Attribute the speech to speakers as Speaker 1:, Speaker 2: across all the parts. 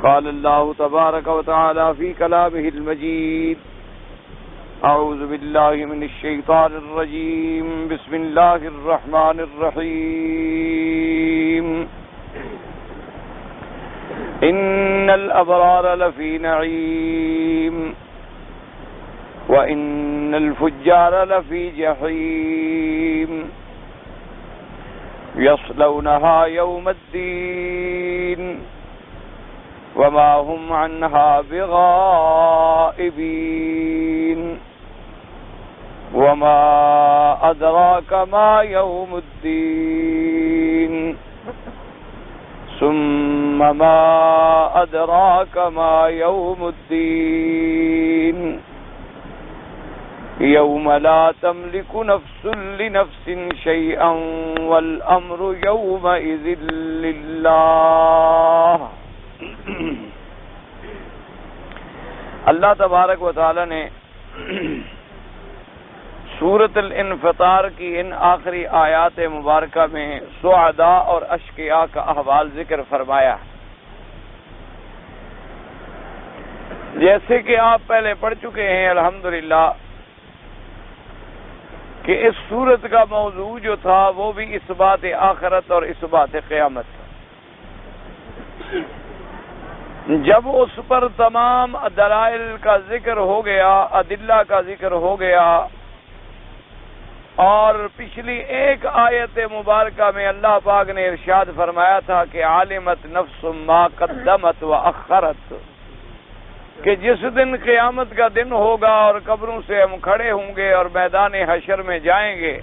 Speaker 1: قال الله تبارك وتعالى في كلامه المجيد: أعوذ بالله من الشيطان الرجيم. بسم الله الرحمن الرحيم. إن الأبرار لفي نعيم وإن الفجار لفي جحيم يصلونها يوم الدين وما هم عنها بغائبين وما أدراك ما يوم الدين ثم ما أدراك ما يوم الدين يوم لا تملك نفس لنفس شيئا والأمر يومئذ لله. اللہ تبارک و تعالی نے سورۃ الانفطار کی ان آخری آیات مبارکہ میں سعداء اور اشقیاء کا احوال ذکر فرمایا. جیسے کہ آپ پہلے پڑھ چکے ہیں الحمدللہ کہ اس سورت کا موضوع جو تھا وہ بھی اثبات آخرت اور اثبات قیامت تھا. جب اس پر تمام دلائل کا ذکر ہو گیا، ادلہ کا ذکر ہو گیا، اور پچھلی ایک آیت مبارکہ میں اللہ پاک نے ارشاد فرمایا تھا کہ عالمت نفس ما قدمت و اخرت، کہ جس دن قیامت کا دن ہوگا اور قبروں سے ہم کھڑے ہوں گے اور میدان حشر میں جائیں گے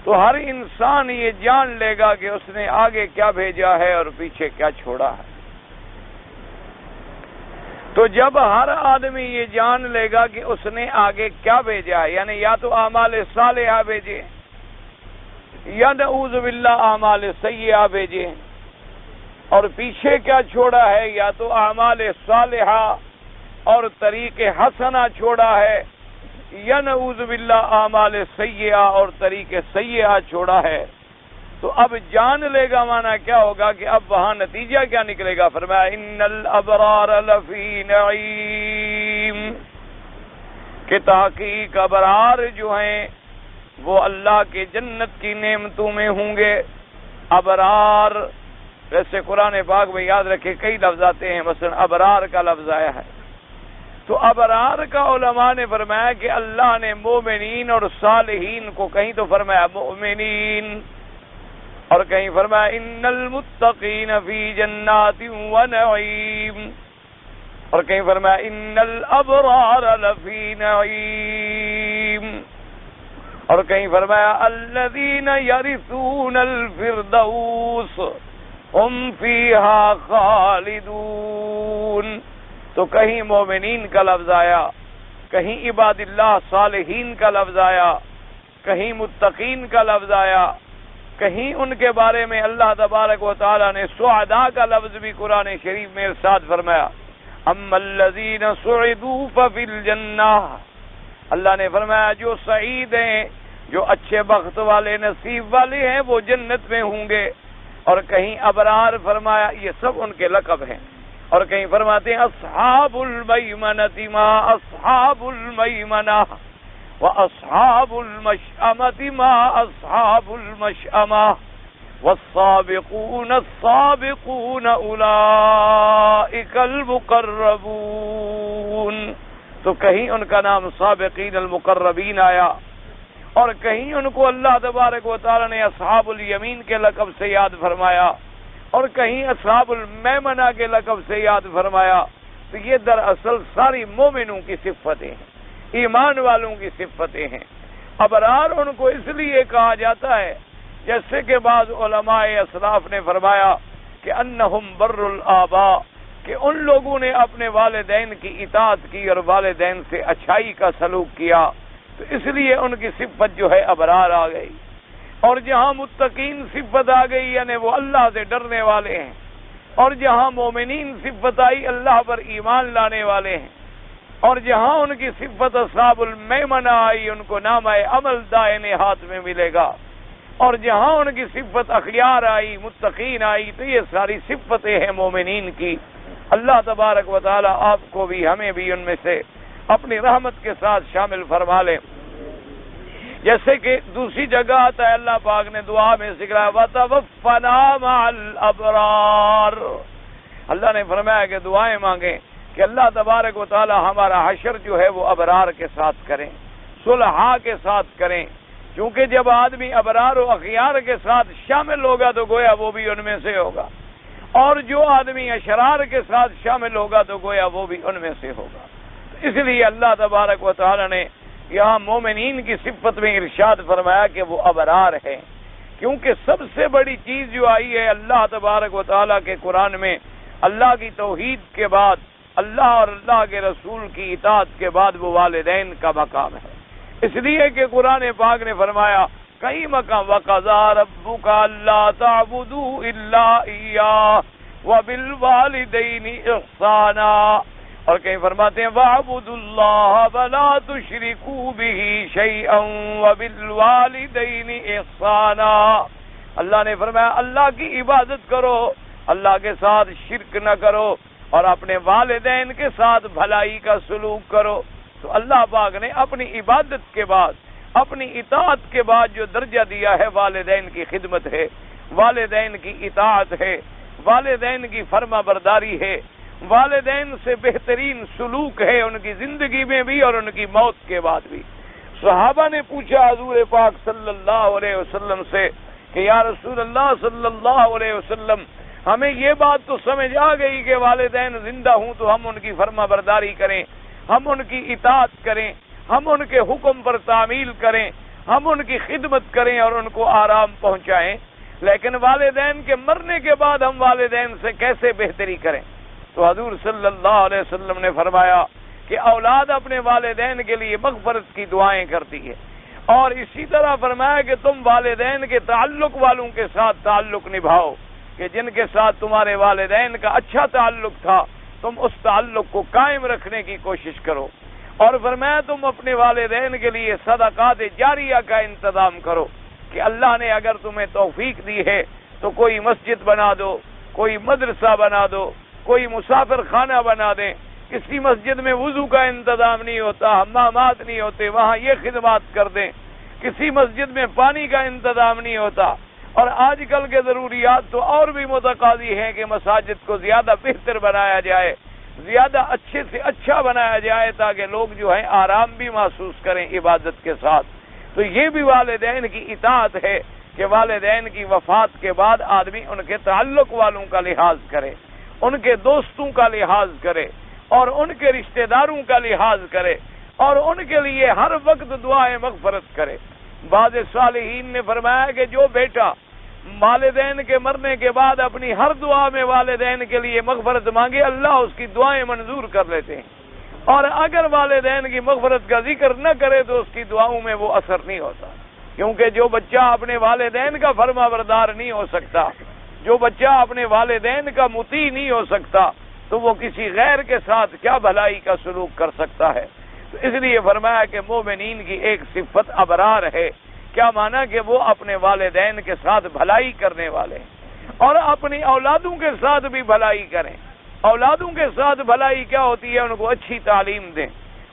Speaker 1: تو ہر انسان یہ جان لے گا کہ اس نے آگے کیا بھیجا ہے اور پیچھے کیا چھوڑا ہے. تو جب ہر آدمی یہ جان لے گا کہ اس نے آگے کیا بھیجا ہے، یعنی یا تو اعمال صالحہ بھیجے یا نعوذ باللہ اعمال سیئہ بھیجے، اور پیچھے کیا چھوڑا ہے، یا تو اعمال صالحہ اور طریق حسنہ چھوڑا ہے یا نعوذ باللہ اعمال سیئہ اور طریق سیئہ چھوڑا ہے، تو اب جان لے گا معنی کیا ہوگا کہ اب وہاں نتیجہ کیا نکلے گا. فرمایا ان الابرار لفی نعیم، کہ تحقیق ابرار جو ہیں وہ اللہ کے جنت کی نعمتوں میں ہوں گے. ابرار ویسے قرآن پاک میں یاد رکھے کئی لفظ آتے ہیں، مثلا ابرار کا لفظ آیا ہے. تو ابرار کا علماء نے فرمایا کہ اللہ نے مومنین اور صالحین کو کہیں تو فرمایا مؤمنین اور کہیں فرمایا ان المتقین فی جنات و نعیم اور کہیں فرمایا ان الابرار لفی نعیم اور کہیں فرمایا الذین یرثون الفردوس ہم فیہا خالدون. تو کہیں مومنین کا لفظ آیا، کہیں عباد اللہ صالحین کا لفظ آیا، کہیں متقین کا لفظ آیا، کہیں ان کے بارے میں اللہ تبارک و تعالی نے سعداء کا لفظ بھی قرآن شریف میں ارشاد فرمایا. اما الذین سعدوا ففی الجنہ، اللہ نے فرمایا جو سعید ہیں، جو اچھے بخت والے نصیب والے ہیں وہ جنت میں ہوں گے. اور کہیں ابرار فرمایا یہ سب ان کے لقب ہیں. اور کہیں فرماتے ہیں اصحاب المیمنۃ ما اصحاب المیمنہ وَأَصْحَابُ الْمَشْأَمَةِ مَا أَصْحَابُ الْمَشْأَمَةِ وَالسَّابِقُونَ السَّابِقُونَ أُولَئِكَ الْمُقَرَّبُونَ. تو کہیں ان کا نام سابقین المقربین آیا، اور کہیں ان کو اللہ تبارک و تعالی نے اصحاب الیمین کے لقب سے یاد فرمایا، اور کہیں اصحاب المیمنہ کے لقب سے یاد فرمایا. تو یہ دراصل ساری مومنوں کی صفتیں ہیں، ایمان والوں کی صفتیں ہیں. ابرار ان کو اس لیے کہا جاتا ہے جیسے کہ بعض علماء اسلاف نے فرمایا کہ انہم بر الآباء، کہ ان لوگوں نے اپنے والدین کی اطاعت کی اور والدین سے اچھائی کا سلوک کیا، تو اس لیے ان کی صفت جو ہے ابرار آ گئی. اور جہاں متقین صفت آ گئی یعنی وہ اللہ سے ڈرنے والے ہیں، اور جہاں مومنین صفت آئی اللہ پر ایمان لانے والے ہیں، اور جہاں ان کی صفت اصحاب المیمنہ آئی ان کو نامہ عمل دائنے ہاتھ میں ملے گا، اور جہاں ان کی صفت اخیار آئی متقین آئی، تو یہ ساری صفتیں ہیں مومنین کی. اللہ تبارک و تعالی آپ کو بھی ہمیں بھی ان میں سے اپنی رحمت کے ساتھ شامل فرما لے. جیسے کہ دوسری جگہ آتا ہے اللہ پاک نے دعا میں ذکر ہے وَتَوَفَّنَا مَعَ الْأَبْرَارِ. اللہ نے فرمایا کہ دعائیں مانگیں کہ اللہ تبارک و تعالی ہمارا حشر جو ہے وہ ابرار کے ساتھ کریں، صلحاء کے ساتھ کریں، کیونکہ جب آدمی ابرار و اخیار کے ساتھ شامل ہوگا تو گویا وہ بھی ان میں سے ہوگا، اور جو آدمی اشرار کے ساتھ شامل ہوگا تو گویا وہ بھی ان میں سے ہوگا. اس لیے اللہ تبارک و تعالی نے یہاں مومنین کی صفت میں ارشاد فرمایا کہ وہ ابرار ہے، کیونکہ سب سے بڑی چیز جو آئی ہے اللہ تبارک و تعالی کے قرآن میں، اللہ کی توحید کے بعد، اللہ اور اللہ کے رسول کی اطاعت کے بعد وہ والدین کا مقام ہے. اس لیے کہ قرآن پاک نے فرمایا کئی مقام وَقَضَىٰ رَبُّكَ أَلَّا تَعْبُدُوا إِلَّا إِيَّاهُ وَبِالْوَالِدَيْنِ إِحْسَانًا، اور کہیں فرماتے ہیں وَاعْبُدُوا اللَّهَ وَلَا تُشْرِكُوا بِهِ شَيْئًا وَبِالْوَالِدَيْنِ إِحْسَانًا. اللہ نے فرمایا اللہ کی عبادت کرو، اللہ کے ساتھ شرک نہ کرو، اور اپنے والدین کے ساتھ بھلائی کا سلوک کرو. تو اللہ پاک نے اپنی عبادت کے بعد، اپنی اطاعت کے بعد جو درجہ دیا ہے والدین کی خدمت ہے، والدین کی اطاعت ہے، والدین کی فرما برداری ہے، والدین سے بہترین سلوک ہے ان کی زندگی میں بھی اور ان کی موت کے بعد بھی. صحابہ نے پوچھا حضور پاک صلی اللہ علیہ وسلم سے کہ یا رسول اللہ صلی اللہ علیہ وسلم، ہمیں یہ بات تو سمجھ آ گئی کہ والدین زندہ ہوں تو ہم ان کی فرما برداری کریں، ہم ان کی اطاعت کریں، ہم ان کے حکم پر تعمیل کریں، ہم ان کی خدمت کریں اور ان کو آرام پہنچائیں، لیکن والدین کے مرنے کے بعد ہم والدین سے کیسے بہتری کریں؟ تو حضور صلی اللہ علیہ وسلم نے فرمایا کہ اولاد اپنے والدین کے لیے مغفرت کی دعائیں کرتی ہے، اور اسی طرح فرمایا کہ تم والدین کے تعلق والوں کے ساتھ تعلق نبھاؤ، کہ جن کے ساتھ تمہارے والدین کا اچھا تعلق تھا تم اس تعلق کو قائم رکھنے کی کوشش کرو، اور فرمایا تم اپنے والدین کے لیے صدقات جاریہ کا انتظام کرو، کہ اللہ نے اگر تمہیں توفیق دی ہے تو کوئی مسجد بنا دو، کوئی مدرسہ بنا دو، کوئی مسافر خانہ بنا دیں. کسی مسجد میں وضو کا انتظام نہیں ہوتا، حمامات نہیں ہوتے، وہاں یہ خدمات کر دیں. کسی مسجد میں پانی کا انتظام نہیں ہوتا، اور آج کل کے ضروریات تو اور بھی متقاضی ہیں کہ مساجد کو زیادہ بہتر بنایا جائے، زیادہ اچھے سے اچھا بنایا جائے تاکہ لوگ جو ہیں آرام بھی محسوس کریں عبادت کے ساتھ. تو یہ بھی والدین کی اطاعت ہے کہ والدین کی وفات کے بعد آدمی ان کے تعلق والوں کا لحاظ کرے، ان کے دوستوں کا لحاظ کرے، اور ان کے رشتہ داروں کا لحاظ کرے، اور ان کے لیے ہر وقت دعائیں مغفرت کرے. بعض صالحین نے فرمایا کہ جو بیٹا والدین کے مرنے کے بعد اپنی ہر دعا میں والدین کے لیے مغفرت مانگے، اللہ اس کی دعائیں منظور کر لیتے ہیں، اور اگر والدین کی مغفرت کا ذکر نہ کرے تو اس کی دعاؤں میں وہ اثر نہیں ہوتا. کیونکہ جو بچہ اپنے والدین کا فرما بردار نہیں ہو سکتا، جو بچہ اپنے والدین کا مطیع نہیں ہو سکتا، تو وہ کسی غیر کے ساتھ کیا بھلائی کا سلوک کر سکتا ہے. تو اس لیے فرمایا کہ مومنین کی ایک صفت ابرار ہے. کیا مانا کہ وہ اپنے والدین کے ساتھ بھلائی کرنے والے ہیں، اور اپنی اولادوں کے ساتھ بھی بھلائی کریں. اولادوں کے ساتھ بھلائی کیا ہوتی ہے؟ ان کو اچھی تعلیم دیں،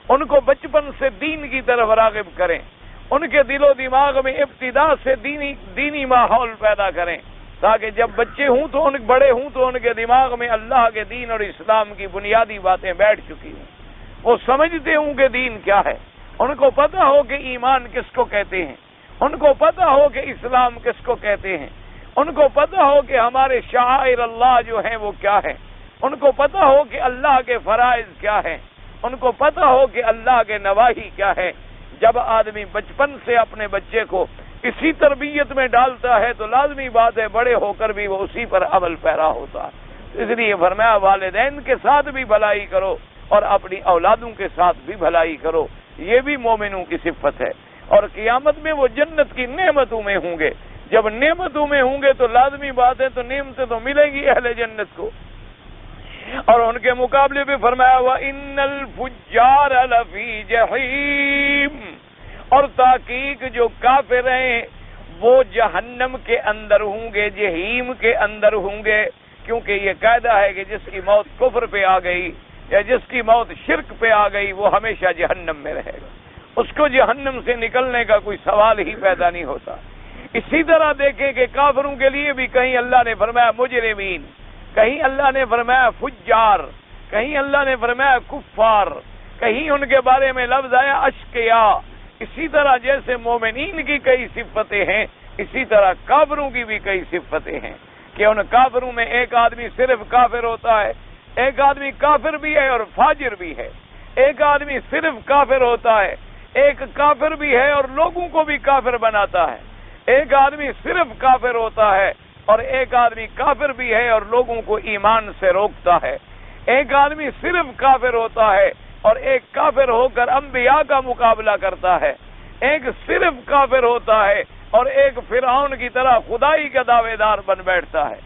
Speaker 1: ان کو بچپن سے دین کی طرف راغب کریں، ان کے دل و دماغ میں ابتدا سے دینی ماحول پیدا کریں، تاکہ جب بچے ہوں تو بڑے ہوں تو ان کے دماغ میں اللہ کے دین اور اسلام کی بنیادی باتیں بیٹھ چکی ہوں، وہ سمجھتے ہوں کہ دین کیا ہے، ان کو پتہ ہو کہ ایمان کس کو کہتے ہیں، ان کو پتہ ہو کہ اسلام کس کو کہتے ہیں، ان کو پتہ ہو کہ ہمارے شعائر اللہ جو ہیں وہ کیا ہیں، ان کو پتہ ہو کہ اللہ کے فرائض کیا ہیں، ان کو پتہ ہو کہ اللہ کے نواہی کیا ہے. جب آدمی بچپن سے اپنے بچے کو اسی تربیت میں ڈالتا ہے تو لازمی بات ہے بڑے ہو کر بھی وہ اسی پر عمل پیرا ہوتا ہے. اس لیے فرمایا والدین کے ساتھ بھی بھلائی کرو اور اپنی اولادوں کے ساتھ بھی بھلائی کرو. یہ بھی مومنوں کی صفت ہے. اور قیامت میں وہ جنت کی نعمتوں میں ہوں گے. جب نعمتوں میں ہوں گے تو لازمی بات ہے تو نعمتیں تو ملیں گی اہل جنت کو. اور ان کے مقابلے میں فرمایا وَإِنَّ الْفُجَّارَ لَفِي جَحِيمٍ، اور تحقیق جو کافر ہیں وہ جہنم کے اندر ہوں گے، جہیم کے اندر ہوں گے. کیونکہ یہ قاعدہ ہے کہ جس کی موت کفر پہ آ گئی یا جس کی موت شرک پہ آ گئی وہ ہمیشہ جہنم میں رہے گا، اس کو جہنم سے نکلنے کا کوئی سوال ہی پیدا نہیں ہوتا۔ اسی طرح دیکھیں کہ کافروں کے لیے بھی کہیں اللہ نے فرمایا مجرمین، کہیں اللہ نے فرمایا فجار، کہیں اللہ نے فرمایا کفار، کہیں ان کے بارے میں لفظ آیا اشقیا۔ اسی طرح جیسے مومنین کی کئی صفتیں ہیں، اسی طرح کافروں کی بھی کئی صفتیں ہیں کہ ان کافروں میں ایک آدمی صرف کافر ہوتا ہے، ایک آدمی کافر بھی ہے اور فاجر بھی ہے، ایک آدمی صرف کافر ہوتا ہے، ایک کافر بھی ہے اور لوگوں کو بھی کافر بناتا ہے، ایک آدمی صرف کافر ہوتا ہے اور ایک آدمی کافر بھی ہے اور لوگوں کو ایمان سے روکتا ہے، ایک آدمی صرف کافر ہوتا ہے اور ایک کافر ہو کر انبیاء کا مقابلہ کرتا ہے، ایک صرف کافر ہوتا ہے اور ایک فرعون کی طرح خدائی کا دعوے دار بن بیٹھتا ہے۔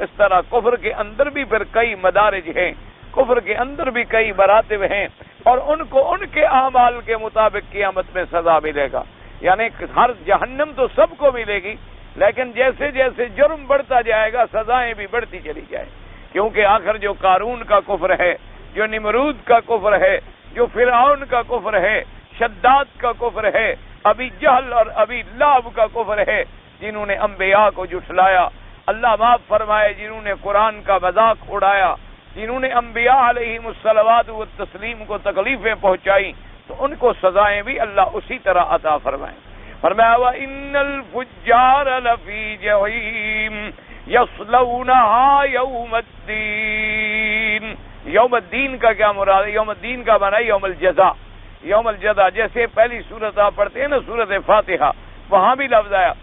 Speaker 1: اس طرح کفر کے اندر بھی پھر کئی مدارج ہیں، کفر کے اندر بھی کئی مراتب ہیں اور ان کو ان کے اعمال کے مطابق قیامت میں سزا ملے گا۔ یعنی ہر جہنم تو سب کو ملے گی، لیکن جیسے جیسے جرم بڑھتا جائے گا سزائیں بھی بڑھتی چلی جائیں، کیونکہ آخر جو قارون کا کفر ہے، جو نمرود کا کفر ہے، جو فرعون کا کفر ہے، شداد کا کفر ہے، ابھی جہل اور ابھی لہب کا کفر ہے، جنہوں نے انبیاء کو جھٹلایا، اللہ معاف فرمائے جنہوں نے قرآن کا مذاق اڑایا، جنہوں نے انبیاء علیہم الصلوات والتسلیم کو تکلیفیں پہنچائی، تو ان کو سزائیں بھی اللہ اسی طرح عطا فرمائیں۔ فرمایا وَإِنَّ الْفُجَّارَ لَفِي جَحِيمٍ يَصْلَوْنَهَا يَوْمَ الدِّينِ۔ یوم الدین کا کیا مراد ہے؟ یوم الدین کا معنی یوم الجزا، یوم الجزا۔ جیسے پہلی سورت آپ پڑھتے ہیں نا سورت فاتحہ، وہاں بھی لفظ آیا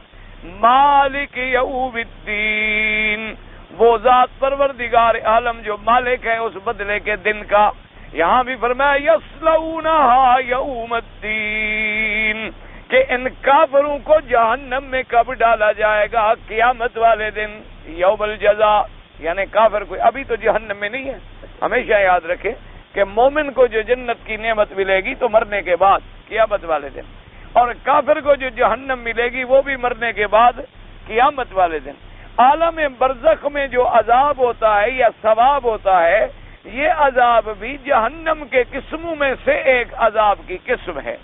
Speaker 1: مالک یوم الدین، وہ ذات پروردگار عالم جو مالک ہے اس بدلے کے دن کا۔ یہاں بھی فرمایا یصلونہا یوم الدین، کہ ان کافروں کو جہنم میں کب ڈالا جائے گا؟ قیامت والے دن، یوم الجزا۔ یعنی کافر کوئی ابھی تو جہنم میں نہیں ہے۔ ہمیشہ یاد رکھے کہ مومن کو جو جنت کی نعمت ملے گی تو مرنے کے بعد قیامت والے دن، اور کافر کو جو جہنم ملے گی وہ بھی مرنے کے بعد قیامت والے دن۔ عالم برزخ میں جو عذاب ہوتا ہے یا ثواب ہوتا ہے، یہ عذاب بھی جہنم کے قسموں میں سے ایک عذاب کی قسم ہے،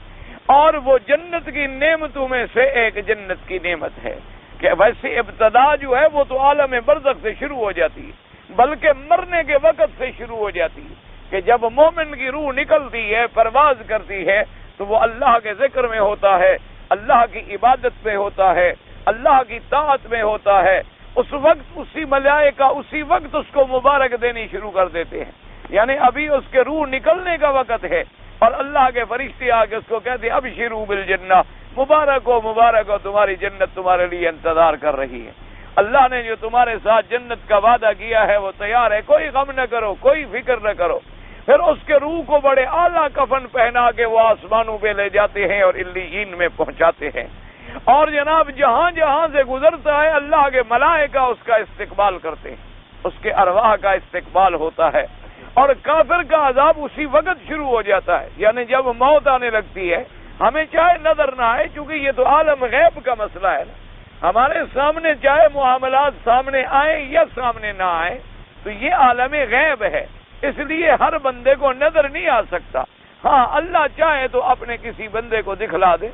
Speaker 1: اور وہ جنت کی نعمتوں میں سے ایک جنت کی نعمت ہے۔ کہ ویسے ابتدا جو ہے وہ تو عالم برزخ سے شروع ہو جاتی ہے، بلکہ مرنے کے وقت سے شروع ہو جاتی ہے، کہ جب مومن کی روح نکلتی ہے، پرواز کرتی ہے، تو وہ اللہ کے ذکر میں ہوتا ہے، اللہ کی عبادت میں ہوتا ہے، اللہ کی طاعت میں ہوتا ہے۔ اس وقت اسی ملائکہ اسی وقت اس کو مبارک دینی شروع کر دیتے ہیں، یعنی ابھی اس کے روح نکلنے کا وقت ہے اور اللہ کے فرشتے آ کے اس کو کہتے ہیں ابشروا بالجنہ، مبارک ہو تمہاری جنت تمہارے لیے انتظار کر رہی ہے، اللہ نے جو تمہارے ساتھ جنت کا وعدہ کیا ہے وہ تیار ہے، کوئی غم نہ کرو، کوئی فکر نہ کرو۔ پھر اس کے روح کو بڑے اعلیٰ کفن پہنا کے وہ آسمانوں پہ لے جاتے ہیں اور علیین میں پہنچاتے ہیں، اور جناب جہاں جہاں سے گزرتا ہے اللہ کے ملائکہ اس کا استقبال کرتے ہیں، اس کے ارواح کا استقبال ہوتا ہے، اور کافر کا عذاب اسی وقت شروع ہو جاتا ہے، یعنی جب موت آنے لگتی ہے، ہمیں چاہے نظر نہ آئے، چونکہ یہ تو عالم غیب کا مسئلہ ہے نا، ہمارے سامنے چاہے معاملات سامنے آئیں یا سامنے نہ آئیں، تو یہ عالم غیب ہے، اس لیے ہر بندے کو نظر نہیں آ سکتا۔ ہاں اللہ چاہے تو اپنے کسی بندے کو دکھلا دے،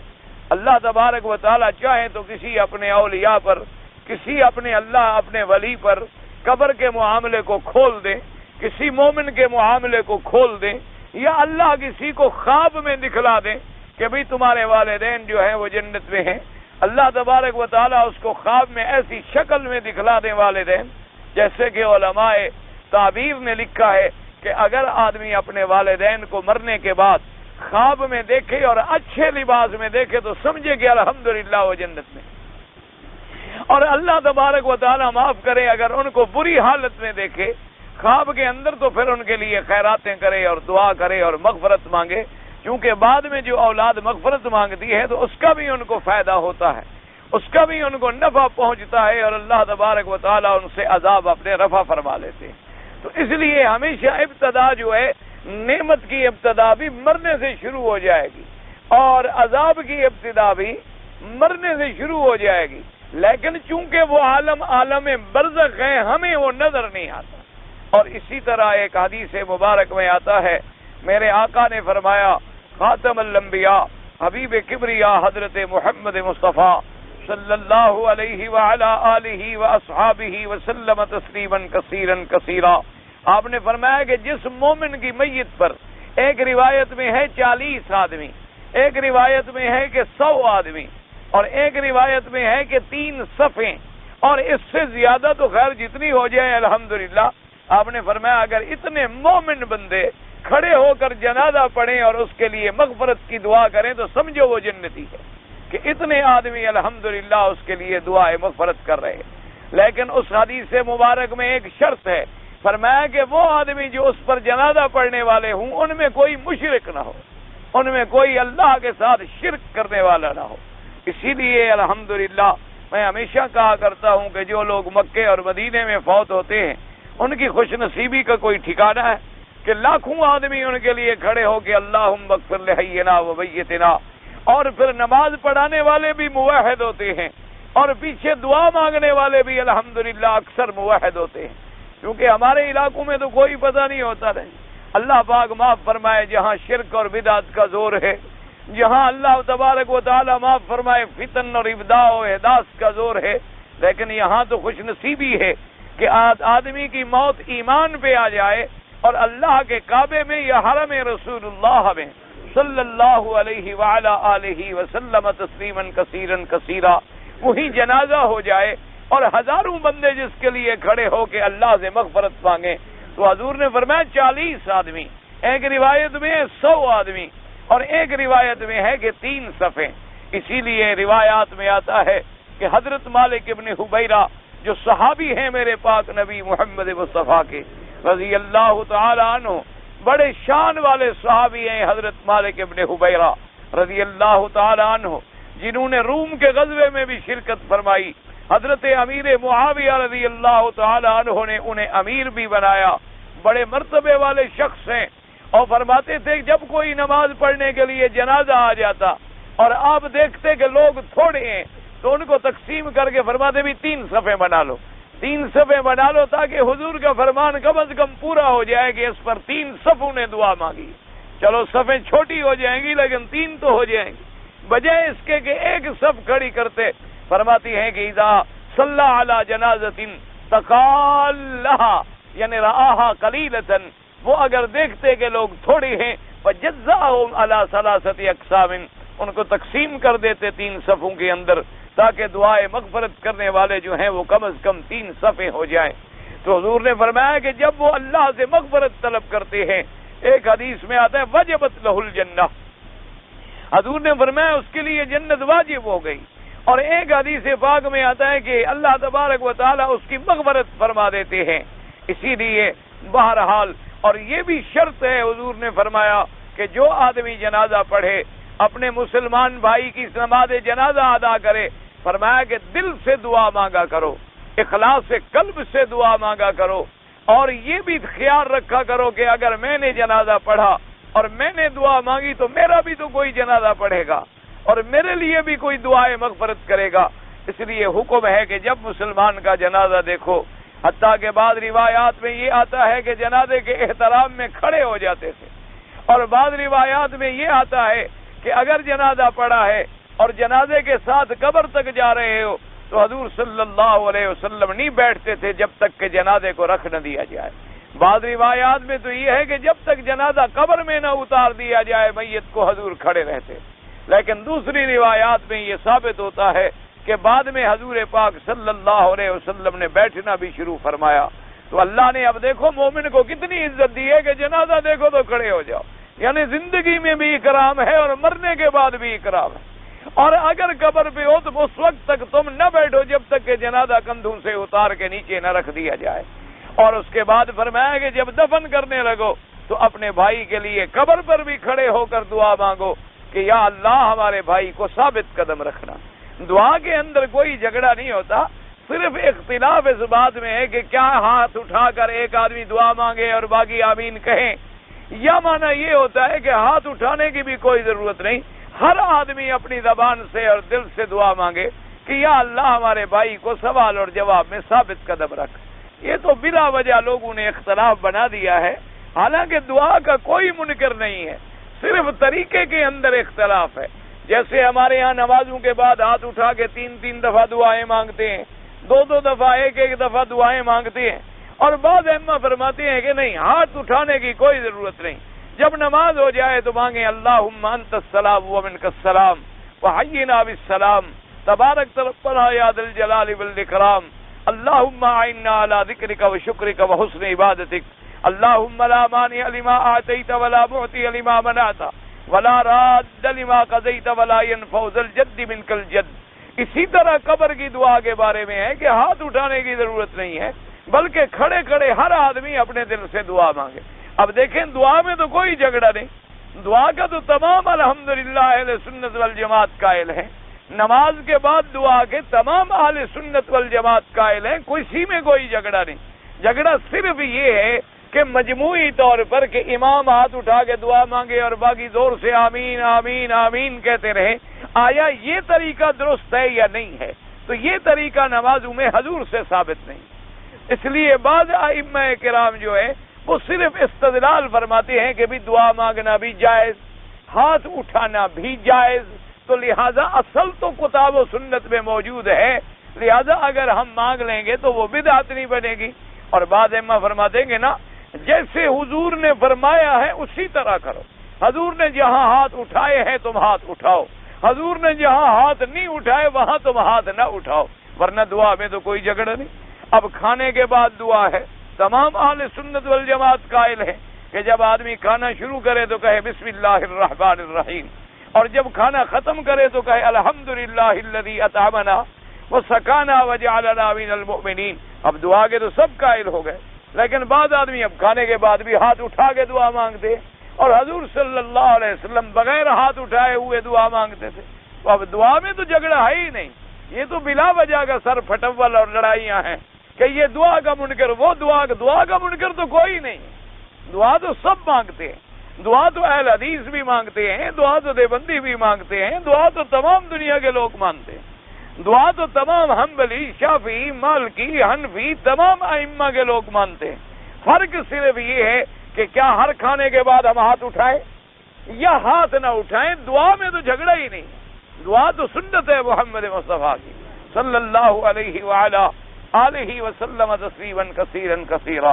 Speaker 1: اللہ تبارک و تعالیٰ چاہے تو کسی اپنے اولیاء پر، کسی اپنے ولی پر قبر کے معاملے کو کھول دے، کسی مومن کے معاملے کو کھول دیں، یا اللہ کسی کو خواب میں دکھلا دیں کہ بھئی تمہارے والدین جو ہیں وہ جنت میں ہیں، اللہ تبارک و تعالیٰ اس کو خواب میں ایسی شکل میں دکھلا دیں والدین، جیسے کہ علماء تعبیر نے لکھا ہے کہ اگر آدمی اپنے والدین کو مرنے کے بعد خواب میں دیکھے اور اچھے لباس میں دیکھے تو سمجھے کہ الحمدللہ وہ جنت میں، اور اللہ تبارک و تعالیٰ معاف کرے اگر ان کو بری حالت میں دیکھے خواب کے اندر تو پھر ان کے لیے خیراتیں کرے اور دعا کرے اور مغفرت مانگے، کیونکہ بعد میں جو اولاد مغفرت مانگتی ہے تو اس کا بھی ان کو فائدہ ہوتا ہے، اس کا بھی ان کو نفع پہنچتا ہے، اور اللہ تبارک و تعالیٰ ان سے عذاب اپنے رفع فرما لیتے ہیں۔ تو اس لیے ہمیشہ ابتدا جو ہے نعمت کی ابتدا بھی مرنے سے شروع ہو جائے گی، اور عذاب کی ابتدا بھی مرنے سے شروع ہو جائے گی۔ لیکن چونکہ وہ عالم برزخ ہے، ہمیں وہ نظر نہیں آتا۔ اور اسی طرح ایک حدیث مبارک میں آتا ہے، میرے آقا نے فرمایا، خاتم الانبیاء حبیب کبریا حضرت محمد مصطفیٰ صلی اللہ علیہ وعلا آلہ واصحابہ وسلم تسلیما کثیرا کثیرا، آپ نے فرمایا کہ جس مومن کی میت پر ایک روایت میں ہے 40 آدمی، ایک روایت میں ہے کہ 100 آدمی، اور ایک روایت میں ہے کہ 3 صفیں، اور اس سے زیادہ تو خیر جتنی ہو جائے الحمدللہ۔ آپ نے فرمایا اگر اتنے مومن بندے کھڑے ہو کر جنازہ پڑھیں اور اس کے لیے مغفرت کی دعا کریں تو سمجھو وہ جنتی ہے، کہ اتنے آدمی الحمدللہ اس کے لیے دعا مغفرت کر رہے ہیں۔ لیکن اس حدیث مبارک میں ایک شرط ہے، فرمایا کہ وہ آدمی جو اس پر جنازہ پڑھنے والے ہوں ان میں کوئی مشرک نہ ہو، ان میں کوئی اللہ کے ساتھ شرک کرنے والا نہ ہو۔ اسی لیے الحمدللہ میں ہمیشہ کہا کرتا ہوں کہ جو لوگ مکے اور مدینے میں فوت ہوتے ہیں ان کی خوش نصیبی کا کوئی ٹھکانہ ہے کہ لاکھوں آدمی ان کے لیے کھڑے ہو کے اللہم اغفر لحینا و میتنا، اور پھر نماز پڑھانے والے بھی موحد ہوتے ہیں اور پیچھے دعا مانگنے والے بھی الحمدللہ اکثر موحد ہوتے ہیں، کیونکہ ہمارے علاقوں میں تو کوئی پتہ نہیں ہوتا رہے۔ اللہ پاک معاف فرمائے جہاں شرک اور بدعت کا زور ہے، جہاں اللہ تبارک و تعالی معاف فرمائے فتن اور ابداع و احداث کا زور ہے، لیکن یہاں تو خوش نصیبی ہے کہ آدمی کی موت ایمان پہ آ جائے اور اللہ کے کعبے میں یا حرم رسول اللہ میں صلی اللہ علیہ وعلا آلہ وسلم تسلیما کثیرا کثیرا وہی جنازہ ہو جائے اور ہزاروں بندے جس کے لیے کھڑے ہو کے اللہ سے مغفرت مانگیں۔ تو حضور نے فرمایا 40 آدمی، ایک روایت میں 100 آدمی، اور ایک روایت میں ہے کہ 3 صفیں۔ اسی لیے روایات میں آتا ہے کہ حضرت مالک ابن حبیرہ جو صحابی ہیں میرے پاک نبی محمد مصطفیٰ کے رضی اللہ تعالی عنہ، بڑے شان والے صحابی ہیں حضرت مالک ابن حبیرہ رضی اللہ تعالی عنہ، جنہوں نے روم کے غزوے میں بھی شرکت فرمائی۔ حضرت امیر معاویہ رضی اللہ تعالی عنہ نے انہیں امیر بھی بنایا، بڑے مرتبے والے شخص ہیں، اور فرماتے تھے جب کوئی نماز پڑھنے کے لیے جنازہ آ جاتا اور آپ دیکھتے کہ لوگ تھوڑے ہیں تو ان کو تقسیم کر کے فرماتے بھی 3 صفیں بنا لو، 3 صفیں بنا لو، تاکہ حضور کا فرمان کم از کم پورا ہو جائے کہ اس پر 3 صفوں نے دعا مانگی۔ چلو صفیں چھوٹی ہو جائیں گی لیکن 3 تو ہو جائیں گی، بجائے اس کے کہ ایک صف کھڑی کرتے۔ فرماتی ہیں کہ اذا صلی علی جنازۃ تقال لها، یعنی رآہا قلیلۃ، وہ اگر دیکھتے کہ لوگ تھوڑے ہیں فجزاہم علی 3 اقسام، ان کو تقسیم کر دیتے 3 صفوں کے اندر، تاکہ دعائے مغفرت کرنے والے جو ہیں وہ کم از کم 3 صفیں ہو جائیں۔ تو حضور نے فرمایا کہ جب وہ اللہ سے مغفرت طلب کرتے ہیں، ایک حدیث میں آتا ہے وجبت لہ الجنہ، حضور نے فرمایا اس کے لیے جنت واجب ہو گئی، اور ایک حدیث پاک میں آتا ہے کہ اللہ تبارک و تعالی اس کی مغفرت فرما دیتے ہیں۔ اسی لیے بہرحال، اور یہ بھی شرط ہے، حضور نے فرمایا کہ جو آدمی جنازہ پڑھے اپنے مسلمان بھائی کی نماز جنازہ ادا کرے، فرمایا کہ دل سے دعا مانگا کرو، اخلاص سے قلب سے دعا مانگا کرو، اور یہ بھی خیال رکھا کرو کہ اگر میں نے جنازہ پڑھا اور میں نے دعا مانگی تو میرا بھی تو کوئی جنازہ پڑھے گا اور میرے لیے بھی کوئی دعائے مغفرت کرے گا۔ اس لیے حکم ہے کہ جب مسلمان کا جنازہ دیکھو، حتیٰ کہ بعض روایات میں یہ آتا ہے کہ جنازے کے احترام میں کھڑے ہو جاتے تھے، اور بعض روایات میں یہ آتا ہے کہ اگر جنازہ پڑا ہے اور جنازے کے ساتھ قبر تک جا رہے ہو تو حضور صلی اللہ علیہ وسلم نہیں بیٹھتے تھے جب تک کہ جنازے کو رکھ نہ دیا جائے۔ بعض روایات میں تو یہ ہے کہ جب تک جنازہ قبر میں نہ اتار دیا جائے میت کو حضور کھڑے رہتے، لیکن دوسری روایات میں یہ ثابت ہوتا ہے کہ بعد میں حضور پاک صلی اللہ علیہ وسلم نے بیٹھنا بھی شروع فرمایا۔ تو اللہ نے اب دیکھو مومن کو کتنی عزت دی ہے کہ جنازہ دیکھو تو کھڑے ہو جاؤ، یعنی زندگی میں بھی اکرام ہے اور مرنے کے بعد بھی اکرام ہے، اور اگر قبر پہ ہو تو اس وقت تک تم نہ بیٹھو جب تک کہ جنازہ کندھوں سے اتار کے نیچے نہ رکھ دیا جائے۔ اور اس کے بعد فرمایا کہ جب دفن کرنے لگو تو اپنے بھائی کے لیے قبر پر بھی کھڑے ہو کر دعا مانگو کہ یا اللہ ہمارے بھائی کو ثابت قدم رکھنا۔ دعا کے اندر کوئی جھگڑا نہیں ہوتا، صرف اختلاف اس بات میں ہے کہ کیا ہاتھ اٹھا کر ایک آدمی دعا مانگے اور باقی آمین کہیں، یا معنی یہ ہوتا ہے کہ ہاتھ اٹھانے کی بھی کوئی ضرورت نہیں، ہر آدمی اپنی زبان سے اور دل سے دعا مانگے کہ یا اللہ ہمارے بھائی کو سوال اور جواب میں ثابت قدم رکھ۔ یہ تو بلا وجہ لوگوں نے اختلاف بنا دیا ہے، حالانکہ دعا کا کوئی منکر نہیں ہے، صرف طریقے کے اندر اختلاف ہے۔ جیسے ہمارے ہاں نمازوں کے بعد ہاتھ اٹھا کے 3 دفعہ دعائیں مانگتے ہیں، 2 دفعہ ایک دفعہ دعائیں مانگتے ہیں، اور بعض ائمہ فرماتے ہیں کہ نہیں، ہاتھ اٹھانے کی کوئی ضرورت نہیں، جب نماز ہو جائے تو مانگیں اللہم انت السلام ومنک السلام وحینا بالسلام تبارک ربنا یا ذا الجلال والاکرام اللہم اعنا علی ذکرک وشکرک وحسن عبادتک اللہم لا مانع لما اعطیت ولا معطی لما منعت ولا راد لما قضیت ولا ينفع ذا الجد منک الجد۔ اسی طرح قبر کی دعا کے بارے میں ہے کہ ہاتھ اٹھانے کی ضرورت نہیں ہے، بلکہ کھڑے کھڑے ہر آدمی اپنے دل سے دعا مانگے۔ اب دیکھیں دعا میں تو کوئی جھگڑا نہیں، دعا کا تو تمام الحمدللہ اہل سنت والجماعت قائل ہیں، نماز کے بعد دعا کے تمام اہل سنت والجماعت قائل ہیں، کسی میں کوئی جھگڑا نہیں۔ جھگڑا صرف یہ ہے کہ مجموعی طور پر کہ امام ہاتھ اٹھا کے دعا مانگے اور باقی زور سے آمین آمین آمین کہتے رہے، آیا یہ طریقہ درست ہے یا نہیں ہے؟ تو یہ طریقہ نمازوں میں حضور سے ثابت نہیں۔ اس لیے بعض ائمہ کرام جو ہے وہ صرف استدلال فرماتے ہیں کہ بھی دعا مانگنا بھی جائز، ہاتھ اٹھانا بھی جائز، تو لہذا اصل تو کتاب و سنت میں موجود ہے، لہذا اگر ہم مانگ لیں گے تو وہ بدعت نہیں بنے گی۔ اور بعض ائمہ فرماتے ہیں کہ نا، جیسے حضور نے فرمایا ہے اسی طرح کرو، حضور نے جہاں ہاتھ اٹھائے ہیں تم ہاتھ اٹھاؤ، حضور نے جہاں ہاتھ نہیں اٹھائے وہاں تم ہاتھ نہ اٹھاؤ، ورنہ دعا میں تو کوئی جھگڑا نہیں۔ اب کھانے کے بعد دعا ہے، تمام اہل سنت والجماعت قائل ہے کہ جب آدمی کھانا شروع کرے تو کہے بسم اللہ الرحمن الرحیم، اور جب کھانا ختم کرے تو کہے الحمدللہ الذی اطعمنا وسقانا وجعلنا من المؤمنین۔ اب دعا کے تو سب قائل ہو گئے، لیکن بعض آدمی اب کھانے کے بعد بھی ہاتھ اٹھا کے دعا مانگتے، اور حضور صلی اللہ علیہ وسلم بغیر ہاتھ اٹھائے ہوئے دعا مانگتے تھے۔ تو اب دعا میں تو جھگڑا ہے ہی نہیں، یہ تو بلا وجہ کا سر پھٹول اور لڑائیاں ہیں کہ یہ دعا کا منکر، وہ دعا کا منکر تو کوئی نہیں، دعا تو سب مانگتے ہیں، دعا تو اہل حدیث بھی مانگتے ہیں، دعا تو دیوبندی بھی مانگتے ہیں، دعا تو تمام دنیا کے لوگ مانتے ہیں، دعا تو تمام حنبلی، شافعی، مالکی، حنفی، تمام ائمہ کے لوگ مانتے ہیں۔ فرق صرف یہ ہے کہ کیا ہر کھانے کے بعد ہم ہاتھ اٹھائیں یا ہاتھ نہ اٹھائیں، دعا میں تو جھگڑا ہی نہیں، دعا تو سنت ہے محمد مصطفیٰ کی صلی اللہ علیہ وآلہ آلہ وسلم تسلیما کثیرا کثیرا۔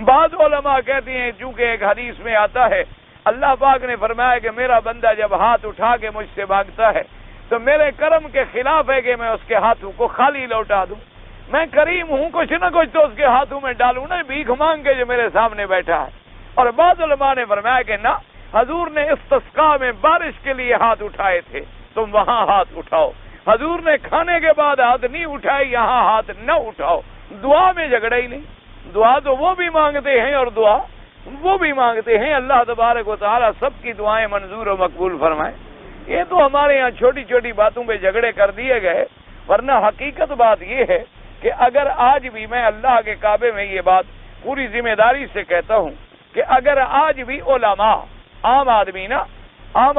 Speaker 1: بعض علماء کہتے ہیں چونکہ ایک حدیث میں آتا ہے اللہ پاک نے فرمایا کہ میرا بندہ جب ہاتھ اٹھا کے مجھ سے مانگتا ہے تو میرے کرم کے خلاف ہے کہ میں اس کے ہاتھوں کو خالی لوٹا دوں، میں کریم ہوں، کچھ نہ کچھ تو اس کے ہاتھوں میں ڈالوں نا، بھیک مانگ کے جو میرے سامنے بیٹھا ہے۔ اور بعض علماء نے فرمایا کہ نہ، حضور نے استسقاء میں بارش کے لیے ہاتھ اٹھائے تھے، تم وہاں ہاتھ اٹھاؤ، حضور نے کھانے کے بعد ہاتھ نہیں اٹھائے، یہاں ہاتھ نہ اٹھاؤ، دعا میں جھگڑا ہی نہیں۔ دعا تو وہ بھی مانگتے ہیں اور دعا وہ بھی مانگتے ہیں، اللہ تبارک و تعالیٰ سب کی دعائیں منظور و مقبول فرمائے۔ یہ تو ہمارے یہاں چھوٹی چھوٹی باتوں پہ جھگڑے کر دیے گئے، ورنہ حقیقت بات یہ ہے کہ اگر آج بھی میں اللہ کے کعبے میں یہ بات پوری ذمہ داری سے کہتا ہوں کہ اگر آج بھی علماء، عام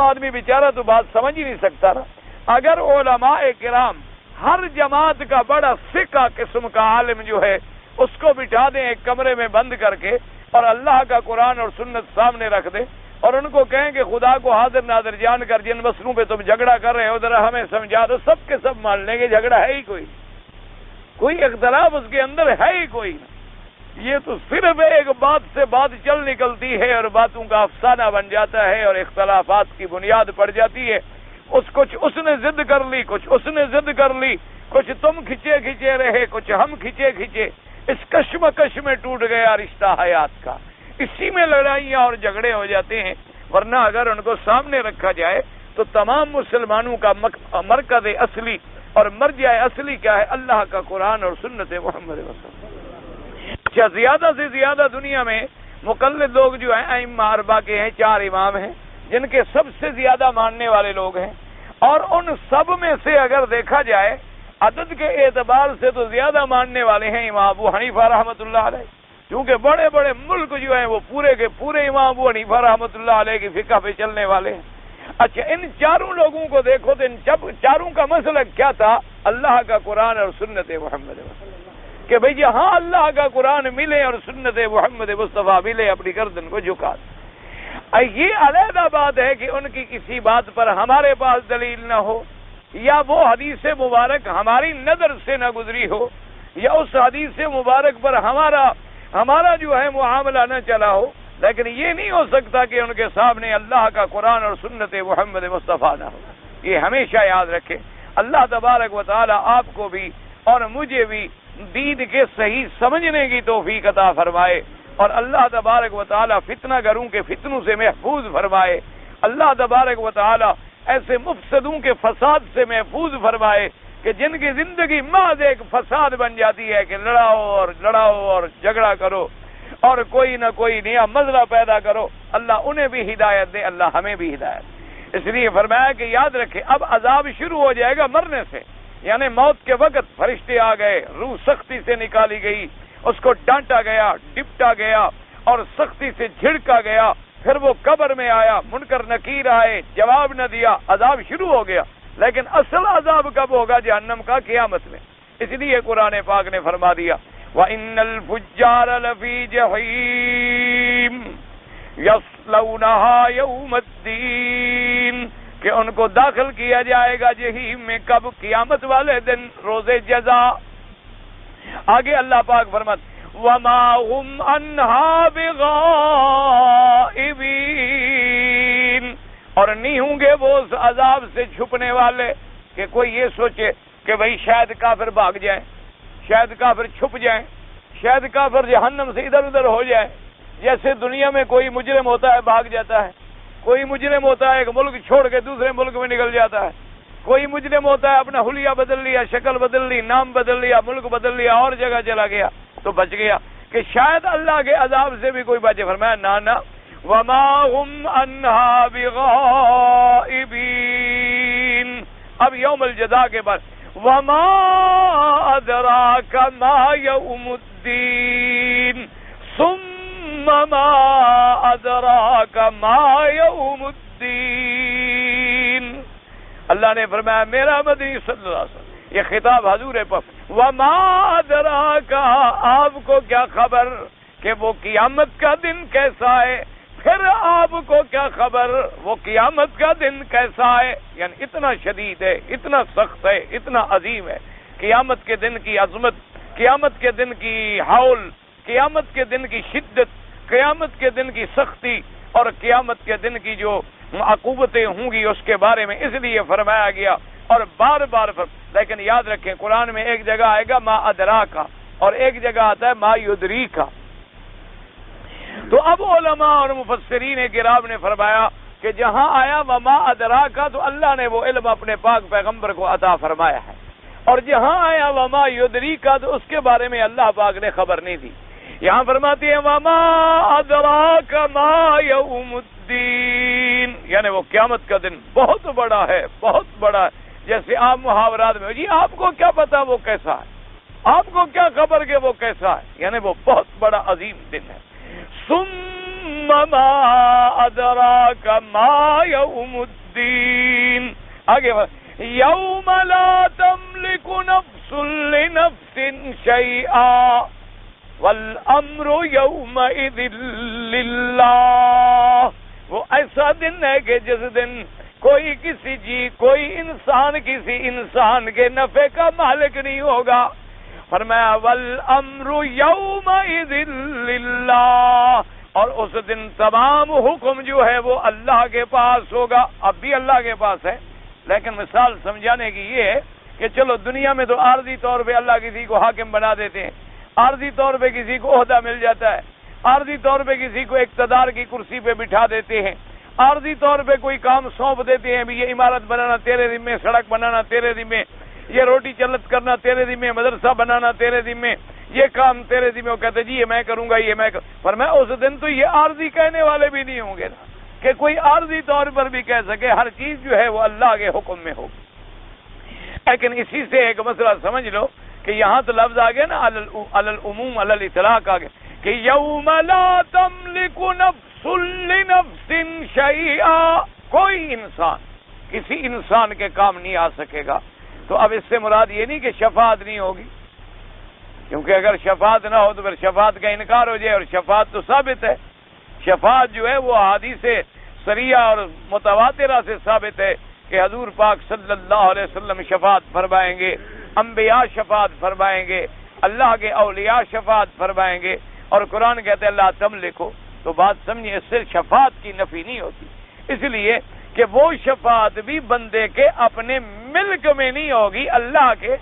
Speaker 1: آدمی بیچارہ تو بات سمجھ ہی نہیں سکتا نا، اگر علماء کرام ہر جماعت کا بڑا فقہ قسم کا عالم جو ہے اس کو بٹھا دیں ایک کمرے میں بند کر کے اور اللہ کا قرآن اور سنت سامنے رکھ دیں اور ان کو کہیں کہ خدا کو حاضر ناظر جان کر جن مسئلوں پہ تم جھگڑا کر رہے ہو ذرا ہمیں سمجھا دو، سب کے سب مان لیں گے جھگڑا ہے ہی کوئی اختلاف اس کے اندر ہے ہی کوئی۔ یہ تو صرف ایک بات سے بات چل نکلتی ہے اور باتوں کا افسانہ بن جاتا ہے اور اختلافات کی بنیاد پڑ جاتی ہے، کچھ اس نے ضد کر لی، کچھ اس نے ضد کر لی، کچھ تم کھچے رہے، کچھ ہم کھچے، اس کشمکش میں ٹوٹ گیا رشتہ حیات کا، اسی میں لڑائیاں اور جھگڑے ہو جاتے ہیں۔ ورنہ اگر ان کو سامنے رکھا جائے تو تمام مسلمانوں کا مرکز اصلی اور مرجع اصلی کیا ہے؟ اللہ کا قرآن اور سنت محمد صلی اللہ علیہ وسلم۔ اچھا، زیادہ سے زیادہ دنیا میں مقلد لوگ جو ہیں ائمہ اربعہ کے ہیں، 4 امام ہیں جن کے سب سے زیادہ ماننے والے لوگ ہیں، اور ان سب میں سے اگر دیکھا جائے عدد کے اعتبار سے تو زیادہ ماننے والے ہیں امام ابو حنیفہ رحمۃ اللہ علیہ، کیونکہ بڑے بڑے ملک جو ہیں وہ پورے کے پورے امام ابو حنیفہ رحمۃ اللہ علیہ کی فقہ پہ چلنے والے ہیں۔ اچھا ان چاروں لوگوں کو دیکھو تو ان چاروں کا مسلک کیا تھا؟ اللہ کا قرآن اور سنت محمد کہ بھئی جہاں اللہ کا قرآن ملے اور سنت محمد مصطفیٰ ملے اپنی گردن کو جھکا دے۔ یہ علیحدہ بات ہے کہ ان کی کسی بات پر ہمارے پاس دلیل نہ ہو، یا وہ حدیث مبارک ہماری نظر سے نہ گزری ہو، یا اس حدیث مبارک پر ہمارا جو ہے معاملہ نہ چلا ہو، لیکن یہ نہیں ہو سکتا کہ ان کے سامنے اللہ کا قرآن اور سنت محمد مصطفیٰ نہ ہو۔ یہ ہمیشہ یاد رکھیں۔ اللہ تبارک و تعالی آپ کو بھی اور مجھے بھی دین کے صحیح سمجھنے کی توفیق عطا فرمائے، اور اللہ تبارک و تعالی فتنہ گروں کے فتنوں سے محفوظ فرمائے، اللہ تبارک و تعالی ایسے مفسدوں کے فساد سے محفوظ فرمائے کہ جن کی زندگی محض ایک فساد بن جاتی ہے کہ لڑاؤ اور جھگڑا کرو اور کوئی نہ کوئی نیا مسئلہ پیدا کرو۔ اللہ انہیں بھی ہدایت دے، اللہ ہمیں بھی ہدایت۔ اس لیے فرمایا کہ یاد رکھیں اب عذاب شروع ہو جائے گا مرنے سے، یعنی موت کے وقت فرشتے آ گئے، روح سختی سے نکالی گئی، اس کو ڈانٹا گیا، ڈپٹا گیا اور سختی سے جھڑکا گیا، پھر وہ قبر میں آیا، منکر نکیر آئے، جواب نہ دیا، عذاب شروع ہو گیا۔ لیکن اصل عذاب کب ہوگا؟ جہنم کا، قیامت میں۔ اس لیے قرآن پاک نے فرما دیا وَإِنَّ الْفُجَّارَ لَفِي جَحِيمٍ يَصْلَوْنَهَا يَوْمَ الدِّينِ کہ ان کو داخل کیا جائے گا جہنم میں، کب؟ قیامت والے دن، روز جزا۔ آگے اللہ پاک فرماتے وَمَا هُمْ عَنْهَا بِغَائِبِينَ اور نہیں ہوں گے وہ اس عذاب سے چھپنے والے کہ کوئی یہ سوچے کہ بھئی شاید کافر بھاگ جائیں، شاید کافر چھپ جائیں، شاید کافر جہنم سے ادھر ادھر ہو جائے۔ جیسے دنیا میں کوئی مجرم ہوتا ہے بھاگ جاتا ہے، کوئی مجرم ہوتا ہے ایک ملک چھوڑ کے دوسرے ملک میں نکل جاتا ہے، کوئی مجرم ہوتا ہے اپنا حلیہ بدل لیا، شکل بدل لی، نام بدل لیا، ملک بدل لیا اور جگہ چلا گیا تو بچ گیا، کہ شاید اللہ کے عذاب سے بھی کوئی بچے۔ فرمایا نہ وَمَا هُمْ عَنْهَا بِغَائِبِينَ۔ اب یوم الجزا کے بعد وَمَا أَدْرَاكَ مَا يَوْمُ الدِّينِ ثُمَّ مَا أَدْرَاكَ مَا يَوْمُ الدِّينِ۔ اللہ نے فرمایا میرا مدنی صلی اللہ علیہ وسلم، یہ خطاب حضور پر، وَمَا أَدْرَاكَ آپ کو کیا خبر کہ وہ قیامت کا دن کیسا ہے؟ پھر آپ کو کیا خبر وہ قیامت کا دن کیسا ہے؟ یعنی اتنا شدید ہے، اتنا سخت ہے، اتنا عظیم ہے۔ قیامت کے دن کی عظمت، قیامت کے دن کی ہول، قیامت کے دن کی شدت، قیامت کے دن کی سختی اور قیامت کے دن کی جو عقوبتیں ہوں گی اس کے بارے میں اس لیے فرمایا گیا اور بار بار لیکن یاد رکھیں قرآن میں ایک جگہ آئے گا ما ادراکا اور ایک جگہ آتا ہے ما یدریکا۔ تو اب علماء اور مفسرین کرام نے فرمایا کہ جہاں آیا وما ادراکا تو اللہ نے وہ علم اپنے پاک پیغمبر کو عطا فرمایا ہے، اور جہاں آیا وما یدریکا تو اس کے بارے میں اللہ پاک نے خبر نہیں دی۔ یہاں فرماتے ہیں وما ادراک ما یوم الدین، یعنی وہ قیامت کا دن بہت بڑا ہے، بہت بڑا ہے۔ جیسے عام محاورات میں جی آپ کو کیا پتا وہ کیسا ہے، آپ کو کیا خبر کہ وہ کیسا ہے، یعنی وہ بہت بڑا عظیم دن ہے۔ ثم ما ادراک ما یوم الدین، آگے یوم لا تملک نفس لنفس شیئا والامر یومئذ للہ، وہ ایسا دن ہے کہ جس دن کوئی انسان کسی انسان کے نفع کا مالک نہیں ہوگا۔ فرمایا والامر یومئذ للہ، اور اس دن تمام حکم جو ہے وہ اللہ کے پاس ہوگا۔ اب بھی اللہ کے پاس ہے، لیکن مثال سمجھانے کی یہ ہے کہ چلو دنیا میں تو عارضی طور پہ اللہ کسی کو حاکم بنا دیتے ہیں، عارضی طور پہ کسی کو عہدہ مل جاتا ہے، عارضی طور پہ کسی کو اقتدار کی کرسی پہ بٹھا دیتے ہیں، عارضی طور پہ کوئی کام سونپ دیتے ہیں، بھی یہ عمارت بنانا تیرے ذمے، سڑک بنانا تیرے ذمے، یہ روٹی چلت کرنا تیرے ذمے، مدرسہ بنانا تیرے ذمے، یہ کام تیرے ذمے۔ وہ کہتے جی یہ میں کروں گا، یہ میں پر میں اس دن تو یہ عارضی کہنے والے بھی نہیں ہوں گے نا، کہ کوئی عارضی طور پر بھی کہہ سکے، ہر چیز جو ہے وہ اللہ کے حکم میں ہوگی۔ لیکن اسی سے ایک مسئلہ سمجھ لو کہ یہاں تو لفظ آ گیا نا علی العموم علی الاطلاق آ گیا کہ یوم لا تملک نفس لنفس شیئا، کوئی انسان کسی انسان کے کام نہیں آ سکے گا. تو اب اس سے مراد یہ نہیں کہ شفاعت نہیں ہوگی، کیونکہ اگر شفاعت نہ ہو تو پھر شفاعت کا انکار ہو جائے، اور شفاعت تو ثابت ہے. شفاعت جو ہے وہ احادیث صریحہ اور متواترہ سے ثابت ہے کہ حضور پاک صلی اللہ علیہ وسلم شفاعت فرمائیں گے، انبیاء شفاعت فرمائیں گے، اللہ کے اولیاء شفاعت فرمائیں گے، اور قرآن کہتے ہیں اللہ تملکو. تو بات سمجھیں، اس سے شفاعت کی نفی نہیں ہوتی، اس لیے کہ وہ شفاعت بھی بندے کے اپنے ملک میں نہیں ہوگی، اللہ کے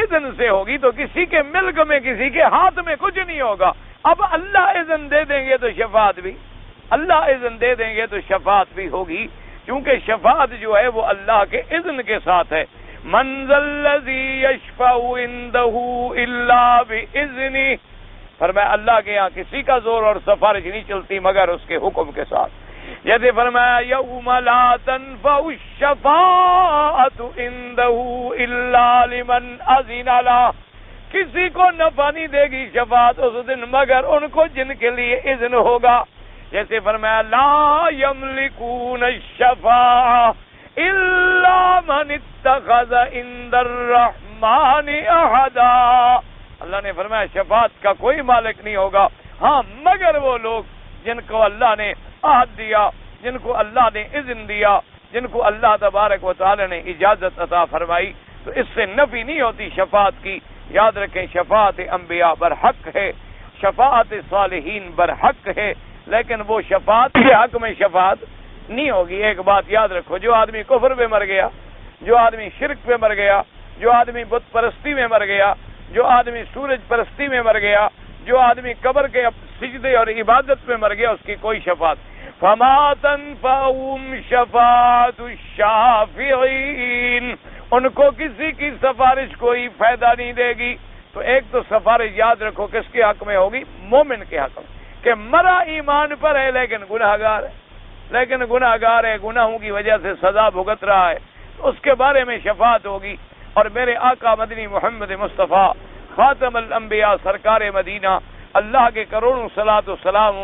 Speaker 1: اذن سے ہوگی. تو کسی کے ملک میں، کسی کے ہاتھ میں کچھ نہیں ہوگا. اب اللہ اذن دے دیں گے تو شفاعت بھی، اللہ اذن دے دیں گے تو شفاعت بھی ہوگی، کیونکہ شفاعت جو ہے وہ اللہ کے اذن کے ساتھ ہے. من ذا الذی یشفع عنده الا باذنہ، فرمایا اللہ کے یہاں کسی کا زور اور سفارش نہیں چلتی مگر اس کے حکم کے ساتھ. جیسے فرمایا یوم لا تنفع الشفاعۃ عنده الا لمن اذن له، کسی کو نفع نہیں دے گی شفاعت اس دن مگر ان کو جن کے لیے اذن ہوگا. جیسے فرمایا لا یملکون الشفاعۃ الا من اتخذ عند الرحمن عہدا، اللہ نے فرمایا شفاعت کا کوئی مالک نہیں ہوگا ہاں مگر وہ لوگ جن کو اللہ نے عہد دیا، جن کو اللہ نے اذن دیا، جن کو اللہ تبارک و تعالی نے اجازت عطا فرمائی. تو اس سے نفی نہیں ہوتی شفاعت کی. یاد رکھیں شفاعت انبیاء برحق ہے، شفاعت صالحین برحق ہے، لیکن وہ شفاعت کے حق میں شفاعت نہیں ہوگی. ایک بات یاد رکھو، جو آدمی کفر پہ مر گیا، جو آدمی شرک پہ مر گیا، جو آدمی بت پرستی میں مر گیا، جو آدمی سورج پرستی میں مر گیا، جو آدمی قبر کے سجدے اور عبادت میں مر گیا، اس کی کوئی شفاعت. فما تنفعهم شفاعت الشافعین، ان کو کسی کی سفارش کوئی فائدہ نہیں دے گی. تو ایک تو سفارش یاد رکھو کس کے حق میں ہوگی؟ مومن کے حق میں، کہ مرا ایمان پر ہے لیکن گناہگار ہے، گناہوں کی وجہ سے سزا بھگت رہا ہے، تو اس کے بارے میں شفاعت ہوگی. اور میرے آقا مدنی محمد مصطفیٰ خاتم الانبیاء سرکار مدینہ، اللہ کے کروڑوں صلاۃ و سلام،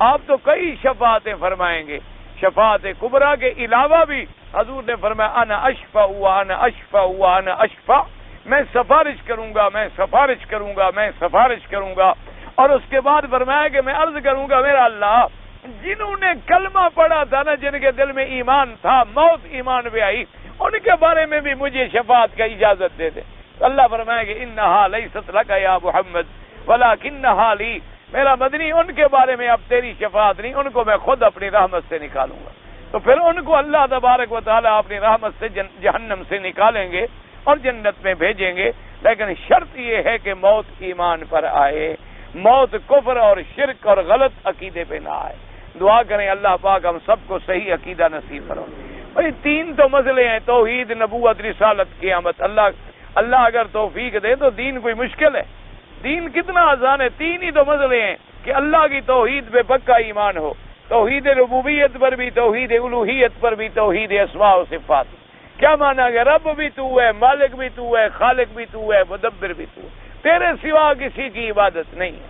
Speaker 1: آپ تو کئی شفاعتیں فرمائیں گے. شفاعت کبریٰ کے علاوہ بھی حضور نے فرمایا انا اشفع وانا اشفع وانا اشفع، میں سفارش کروں گا، میں سفارش کروں گا، میں سفارش کروں گا. اور اس کے بعد فرمایا کہ میں عرض کروں گا میرا اللہ، جنہوں نے کلمہ پڑھا تھا نا، جن کے دل میں ایمان تھا، موت ایمان پہ آئی، ان کے بارے میں بھی مجھے شفاعت کا اجازت دے دے. اللہ فرمائے کہ انہا لیست لک یا محمد ولکنہا لی، میرا مدنی ان کے بارے میں اب تیری شفاعت نہیں، ان کو میں خود اپنی رحمت سے نکالوں گا. تو پھر ان کو اللہ تبارک و تعالیٰ اپنی رحمت سے جہنم سے نکالیں گے اور جنت میں بھیجیں گے. لیکن شرط یہ ہے کہ موت ایمان پر آئے، موت کفر اور شرک اور غلط عقیدے پہ نہ آئے. دعا کریں اللہ پاک ہم سب کو صحیح عقیدہ نصیب کرو. بھائی تین تو مسئلے ہیں، توحید، نبوت، رسالت، قیامت. اللہ اگر توفیق دے تو دین کوئی مشکل ہے؟ دین کتنا آسان ہے. تین ہی تو مسئلے ہیں کہ اللہ کی توحید پہ پکا ایمان ہو، توحید ربوبیت پر بھی، توحید الوہیت پر بھی، توحید اسماء و صفات. کیا مانا کہ رب بھی تو ہے، مالک بھی تو ہے، خالق بھی تو ہے، مدبر بھی تو ہے، تیرے سوا کسی کی عبادت نہیں ہے.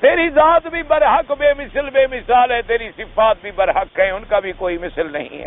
Speaker 1: تیری ذات بھی برحق بے مثل بے مثال ہے، تیری صفات بھی برحق ہیں، ان کا بھی کوئی مثل نہیں ہے.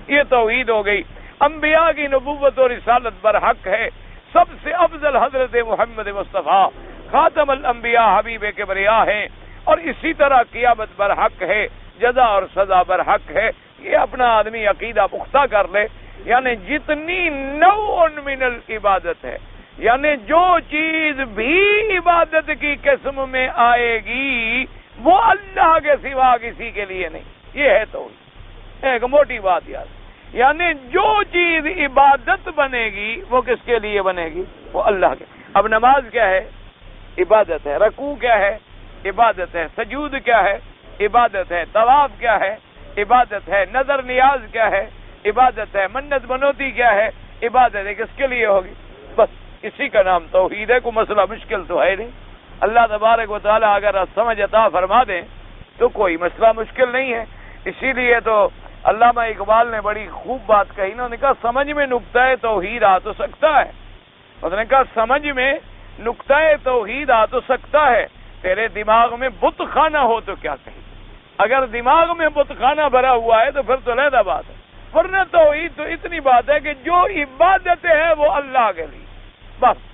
Speaker 1: یہ توحید ہو گئی. انبیاء کی نبوت اور رسالت برحق ہے. سب سے افضل حضرت محمد مصطفیٰ خاتم الانبیاء حبیب کبریاء ہیں، اور اسی طرح قیامت برحق ہے، جزا اور سزا برحق ہے. یہ اپنا آدمی عقیدہ پختہ کر لے. یعنی جتنی نوع من العبادت ہے، یعنی جو چیز بھی عبادت کی قسم میں آئے گی وہ اللہ کے سوا کسی کے لیے نہیں. یہ ہے توحید. ایک موٹی بات یاد، یعنی جو چیز عبادت بنے گی وہ کس کے لیے بنے گی؟ وہ اللہ کے. اب نماز کیا ہے؟ عبادت ہے. رکوع کیا ہے؟ عبادت ہے. سجود کیا ہے؟ عبادت ہے. طواف کیا ہے؟ عبادت ہے. نظر نیاز کیا ہے؟ عبادت ہے. منت منوتی کیا ہے؟ عبادت ہے. کس کے لیے ہوگی؟ بس اسی کا نام توحید ہے. کوئی مسئلہ مشکل تو ہے نہیں. اللہ تبارک و تعالیٰ اگر سمجھ عطا فرما دیں تو کوئی مسئلہ مشکل نہیں ہے. اسی لیے تو علامہ اقبال نے بڑی خوب بات کہی. انہوں نے کہا سمجھ میں نقطہ توحید آ تو سکتا ہے. انہوں نے کہا سمجھ میں نقطہ توحید آ تو سکتا ہے، تیرے دماغ میں بت خانہ ہو تو کیا کہیں. اگر دماغ میں بت خانہ بھرا ہوا ہے تو پھر تو علیحدہ بات ہے، ورنہ توحید تو اتنی بات ہے کہ جو عبادت ہے وہ اللہ کے لیے، بس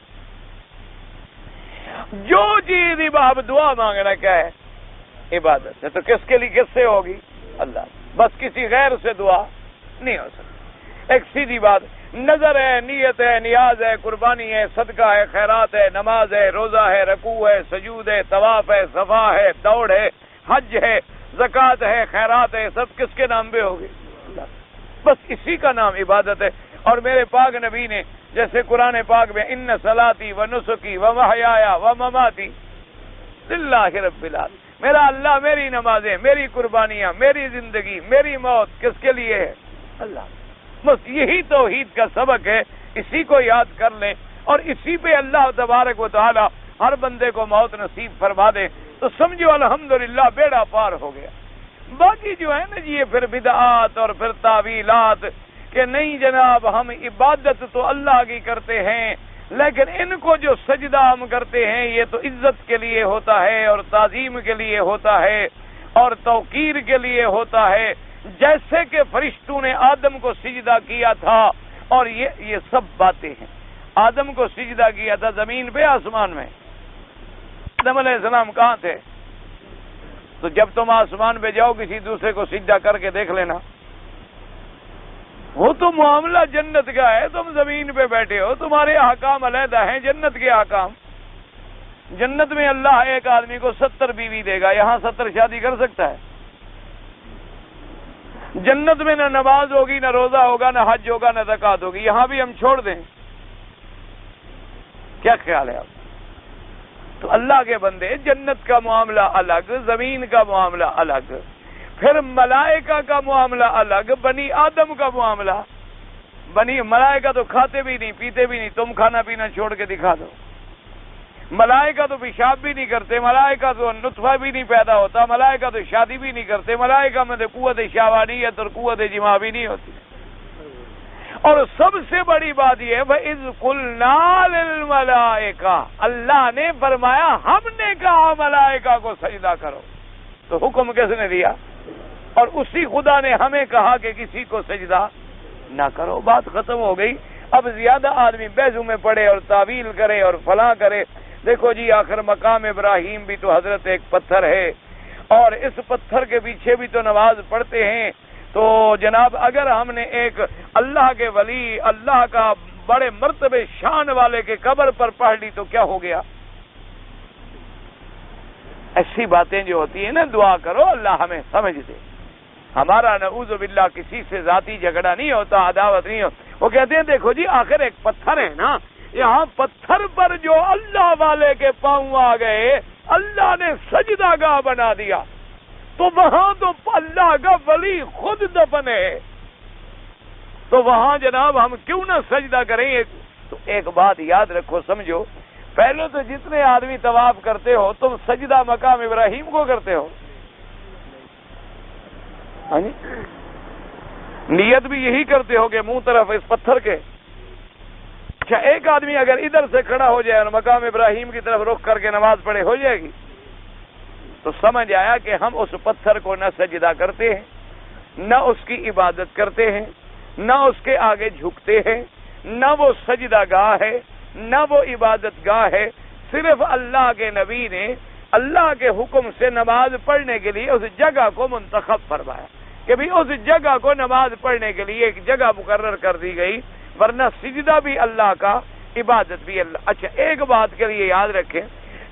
Speaker 1: جو چیز آپ دعا مانگنا کیا ہے؟ عبادت ہے، تو کس کے لیے کس سے ہوگی؟ اللہ، بس کسی غیر سے دعا نہیں ہو سکتی۔ ایک سیدھی بات، نظر ہے، نیت ہے، نیاز ہے، قربانی ہے، صدقہ ہے، خیرات ہے، نماز ہے، روزہ ہے، رکوع ہے، سجود ہے، طواف ہے، صفا ہے، دوڑ ہے، حج ہے، زکوٰۃ ہے، خیرات ہے، سب کس کے نام پہ ہوگی؟ اللہ، بس اسی کا نام عبادت ہے۔ اور میرے پاک نبی نے جیسے قرآن پاک میں ان صلاتی و نسکی و محیایا و مماتی للہ رب العالمین، میرا اللہ، میری نمازیں، میری قربانیاں، میری زندگی، میری موت کس کے لیے ہے؟ اللہ، بس یہی توحید کا سبق ہے، اسی کو یاد کر لیں اور اسی پہ اللہ تبارک و تعالی ہر بندے کو موت نصیب فرما دے تو سمجھو الحمدللہ بیڑا پار ہو گیا۔ باقی جو ہے نا جی یہ پھر بدعات اور پھر تعویلات کہ نہیں جناب ہم عبادت تو اللہ کی کرتے ہیں لیکن ان کو جو سجدہ ہم کرتے ہیں یہ تو عزت کے لیے ہوتا ہے اور تعظیم کے لیے ہوتا ہے اور توقیر کے لیے ہوتا ہے، جیسے کہ فرشتوں نے آدم کو سجدہ کیا تھا، اور یہ سب باتیں ہیں۔ آدم کو سجدہ کیا تھا زمین پہ آسمان میں؟ آدم علیہ السلام کہاں تھے؟ تو جب تم آسمان پہ جاؤ کسی دوسرے کو سجدہ کر کے دیکھ لینا، وہ تو معاملہ جنت کا ہے، تم زمین پہ بیٹھے ہو، تمہارے احکام علیحدہ ہیں جنت کے احکام۔ جنت میں اللہ ایک آدمی کو 70 بیوی دے گا، یہاں 70 شادی کر سکتا ہے؟ جنت میں نہ نماز ہوگی، نہ روزہ ہوگا، نہ حج ہوگا، نہ زکوٰۃ ہوگی، یہاں بھی ہم چھوڑ دیں؟ کیا خیال ہے آپ؟ تو اللہ کے بندے، جنت کا معاملہ الگ، زمین کا معاملہ الگ، پھر ملائکہ کا معاملہ الگ، بنی آدم کا معاملہ۔ ملائکہ تو کھاتے بھی نہیں، پیتے بھی نہیں، تم کھانا پینا چھوڑ کے دکھا دو۔ ملائکہ تو پیشاب بھی نہیں کرتے، ملائکہ تو نطفہ بھی نہیں پیدا ہوتا، ملائکہ تو شادی بھی نہیں کرتے، ملائکہ میں تو قوت شہوانیت اور قوت جماع بھی نہیں ہوتی۔ اور سب سے بڑی بات یہ ہے وَإِذْ قُلْنَا لِلْمَلَائِكَةِ، اللہ نے فرمایا ہم نے کہا ملائکہ کو سجدہ کرو، تو حکم کس نے دیا؟ اور اسی خدا نے ہمیں کہا کہ کسی کو سجدہ نہ کرو، بات ختم ہو گئی۔ اب زیادہ آدمی بیزو میں پڑے اور تعویل کرے اور فلاں کرے۔ دیکھو جی آخر مقام ابراہیم بھی تو حضرت ایک پتھر ہے اور اس پتھر کے پیچھے بھی تو نماز پڑھتے ہیں، تو جناب اگر ہم نے ایک اللہ کے ولی، اللہ کا بڑے مرتبے شان والے کے قبر پر پڑھ لی تو کیا ہو گیا؟ ایسی باتیں جو ہوتی ہیں نا، دعا کرو اللہ ہمیں سمجھ دے۔ ہمارا نعوذ باللہ کسی سے ذاتی جھگڑا نہیں ہوتا، عداوت نہیں ہوتا۔ وہ کہتے ہیں دیکھو جی آخر ایک پتھر ہے نا، یہاں پتھر پر جو اللہ والے کے پاؤں آ گئے، اللہ نے سجدہ گاہ بنا دیا، تو وہاں تو اللہ کا ولی خود دفن ہے، تو وہاں جناب ہم کیوں نہ سجدہ کریں؟ تو ایک بات یاد رکھو، سمجھو، پہلے تو جتنے آدمی طواف کرتے ہو تم سجدہ مقام ابراہیم کو کرتے ہو، ہاں جی، نیت بھی یہی کرتے ہو کہ منہ طرف اس پتھر کے۔ اچھا ایک آدمی اگر ادھر سے کھڑا ہو جائے اور مقام ابراہیم کی طرف رخ کر کے نماز پڑھے، ہو جائے گی؟ تو سمجھ آیا کہ ہم اس پتھر کو نہ سجدہ کرتے ہیں، نہ اس کی عبادت کرتے ہیں، نہ اس کے آگے جھکتے ہیں، نہ وہ سجدہ گاہ ہے، نہ وہ عبادت گاہ ہے۔ صرف اللہ کے نبی نے اللہ کے حکم سے نماز پڑھنے کے لیے اس جگہ کو منتخب فرمایا کہ بھی اس جگہ کو نماز پڑھنے کے لیے ایک جگہ مقرر کر دی گئی، ورنہ سجدہ بھی اللہ کا، عبادت بھی اللہ۔ اچھا ایک بات کے لیے یاد رکھیں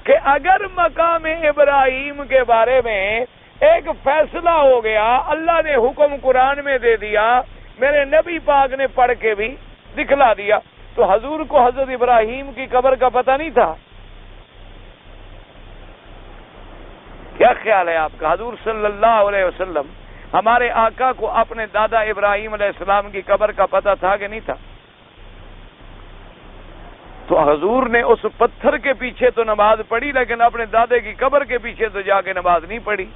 Speaker 1: کہ اگر مقام ابراہیم کے بارے میں ایک فیصلہ ہو گیا، اللہ نے حکم قرآن میں دے دیا، میرے نبی پاک نے پڑھ کے بھی دکھلا دیا، تو حضور کو حضرت ابراہیم کی قبر کا پتہ نہیں تھا؟ کیا خیال ہے آپ کا؟ حضور صلی اللہ علیہ وسلم ہمارے آقا کو اپنے دادا ابراہیم علیہ السلام کی قبر کا پتہ تھا کہ نہیں تھا؟ تو حضور نے اس پتھر کے پیچھے تو نماز پڑھی لیکن اپنے دادے کی قبر کے پیچھے تو جا کے نماز نہیں پڑھی۔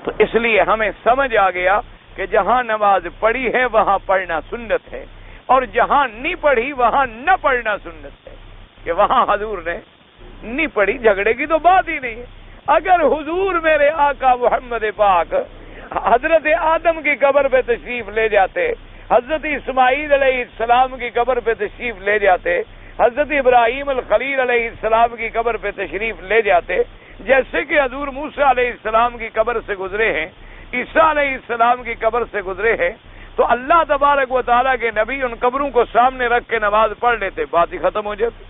Speaker 1: تو اس لیے ہمیں سمجھ آ گیا کہ جہاں نماز پڑھی ہے وہاں پڑھنا سنت ہے، اور جہاں نہیں پڑھی وہاں نہ پڑھنا سنت ہے، کہ وہاں حضور نے نہیں پڑھی، جھگڑے کی تو بات ہی نہیں ہے۔ اگر حضور میرے آقا محمد پاک حضرت آدم کی قبر پہ تشریف لے جاتے، حضرت اسماعیل علیہ السلام کی قبر پہ تشریف لے جاتے، حضرت ابراہیم الخلیل علیہ السلام کی قبر پہ تشریف لے جاتے، جیسے کہ حضور موسیٰ علیہ السلام کی قبر سے گزرے ہیں، عیسیٰ علیہ السلام کی قبر سے گزرے ہیں، تو اللہ تبارک و تعالیٰ کے نبی ان قبروں کو سامنے رکھ کے نماز پڑھ لیتے، بات ہی ختم ہو جاتی،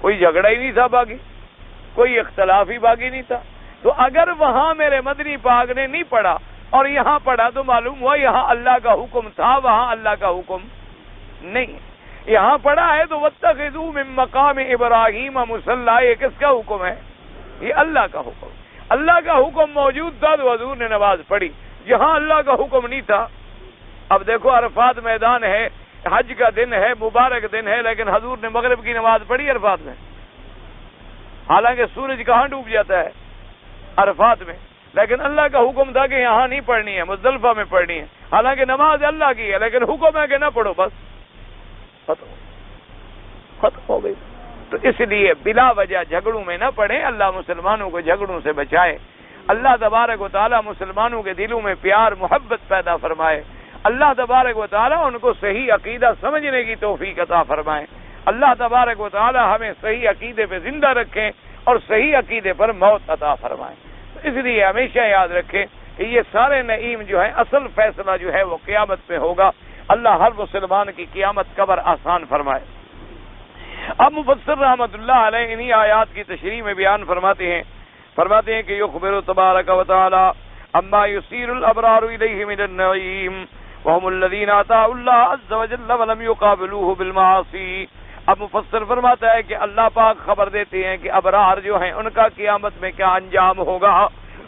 Speaker 1: کوئی جھگڑا ہی نہیں تھا باقی، کوئی اختلاف ہی باقی نہیں تھا۔ تو اگر وہاں میرے مدنی پاک نے نہیں پڑھا اور یہاں پڑھا تو معلوم ہوا یہاں اللہ کا حکم تھا، وہاں اللہ کا حکم نہیں۔ یہاں پڑھا ہے تو وَاتَّخِذُوا مِن مَّقَامِ إِبْرَاهِيمَ مُصَلًّى، یہ کس کا حکم ہے؟ یہ اللہ کا حکم۔ اللہ کا حکم موجود تھا تو حضور نے نماز پڑھی، جہاں اللہ کا حکم نہیں تھا۔ اب دیکھو عرفات میدان ہے، حج کا دن ہے، مبارک دن ہے، لیکن حضور نے مغرب کی نماز پڑھی عرفات میں، حالانکہ سورج کہاں ڈوب جاتا ہے؟ عرفات میں، لیکن اللہ کا حکم تھا کہ یہاں نہیں پڑھنی ہے، مزدلفہ میں پڑھنی ہے، حالانکہ نماز اللہ کی ہے، لیکن حکم ہے کہ نہ پڑھو، بس ختم ہو گئی۔ تو اس لیے بلا وجہ جھگڑوں میں نہ پڑھیں، اللہ مسلمانوں کو جھگڑوں سے بچائے، اللہ تبارک و تعالی مسلمانوں کے دلوں میں پیار محبت پیدا فرمائے، اللہ تبارک و تعالی ان کو صحیح عقیدہ سمجھنے کی توفیق عطا فرمائے، اللہ تبارک و تعالی ہمیں صحیح عقیدے پہ زندہ رکھیں اور صحیح عقیدے پر موت عطا فرمائیں۔ اس لیے ہمیشہ یاد رکھیں کہ یہ سارے نعیم جو ہیں، اصل فیصلہ جو ہے وہ قیامت پہ ہوگا۔ اللہ ہر مسلمان کی قیامت قبر آسان فرمائے۔ اب مفسر رحمۃ اللہ علیہ انہی آیات کی تشریح میں بیان فرماتے ہیں کہ یخبر تبارک و تعالی اما یسیر الابرار الیہ من النعیم وهم الذین آتاهم اللہ عز وجل ولم یقابلوه بالمعاصی۔ اب مفسر فرماتا ہے کہ اللہ پاک خبر دیتے ہیں کہ ابرار جو ہیں ان کا قیامت میں کیا انجام ہوگا۔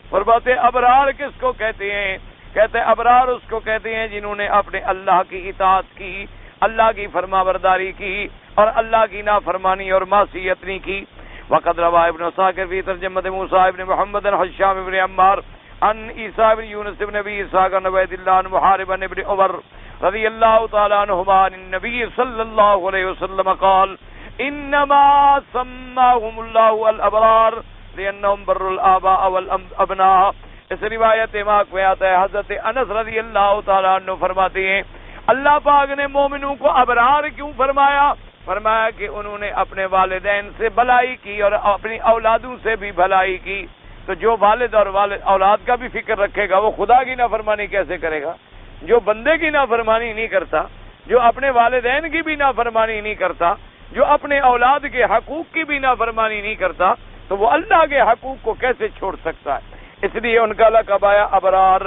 Speaker 1: فرماتے ابرار کس کو کہتے ہیں؟ کہتے ہیں ابرار اس کو کہتے ہیں جنہوں نے اپنے اللہ کی اطاعت کی، اللہ کی فرما برداری کی اور اللہ کی نافرمانی اور معصیت نہیں کی۔ وقد روى ابن عساکر فی ترجمۃ موسیٰ ابن محمد حشام ابن عمار عن عیسیٰ ابن یونس ابن ابی اسحاق عن عبید اللہ عن محارب ابن عمر رضی اللہ تعالی عنہما عن النبی صلی اللہ علیہ وسلم قال انما سماهم اللہ الابرار لانهم بر الآباء والابناء۔ اس روایت پاک میں آتا ہے، حضرت انس رضی اللہ تعالی عنہ فرماتے ہیں اللہ پاک نے مومنوں کو ابرار کیوں فرمایا؟ فرمایا کہ انہوں نے اپنے والدین سے بھلائی کی اور اپنی اولادوں سے بھی بھلائی کی۔ تو جو والد اور اولاد کا بھی فکر رکھے گا وہ خدا کی نافرمانی کیسے کرے گا؟ جو بندے کی نافرمانی نہیں کرتا، جو اپنے والدین کی بھی نافرمانی نہیں کرتا، جو اپنے اولاد کے حقوق کی بھی نافرمانی نہیں کرتا، تو وہ اللہ کے حقوق کو کیسے چھوڑ سکتا ہے؟ اس لیے ان کا لقب آیا ابرار۔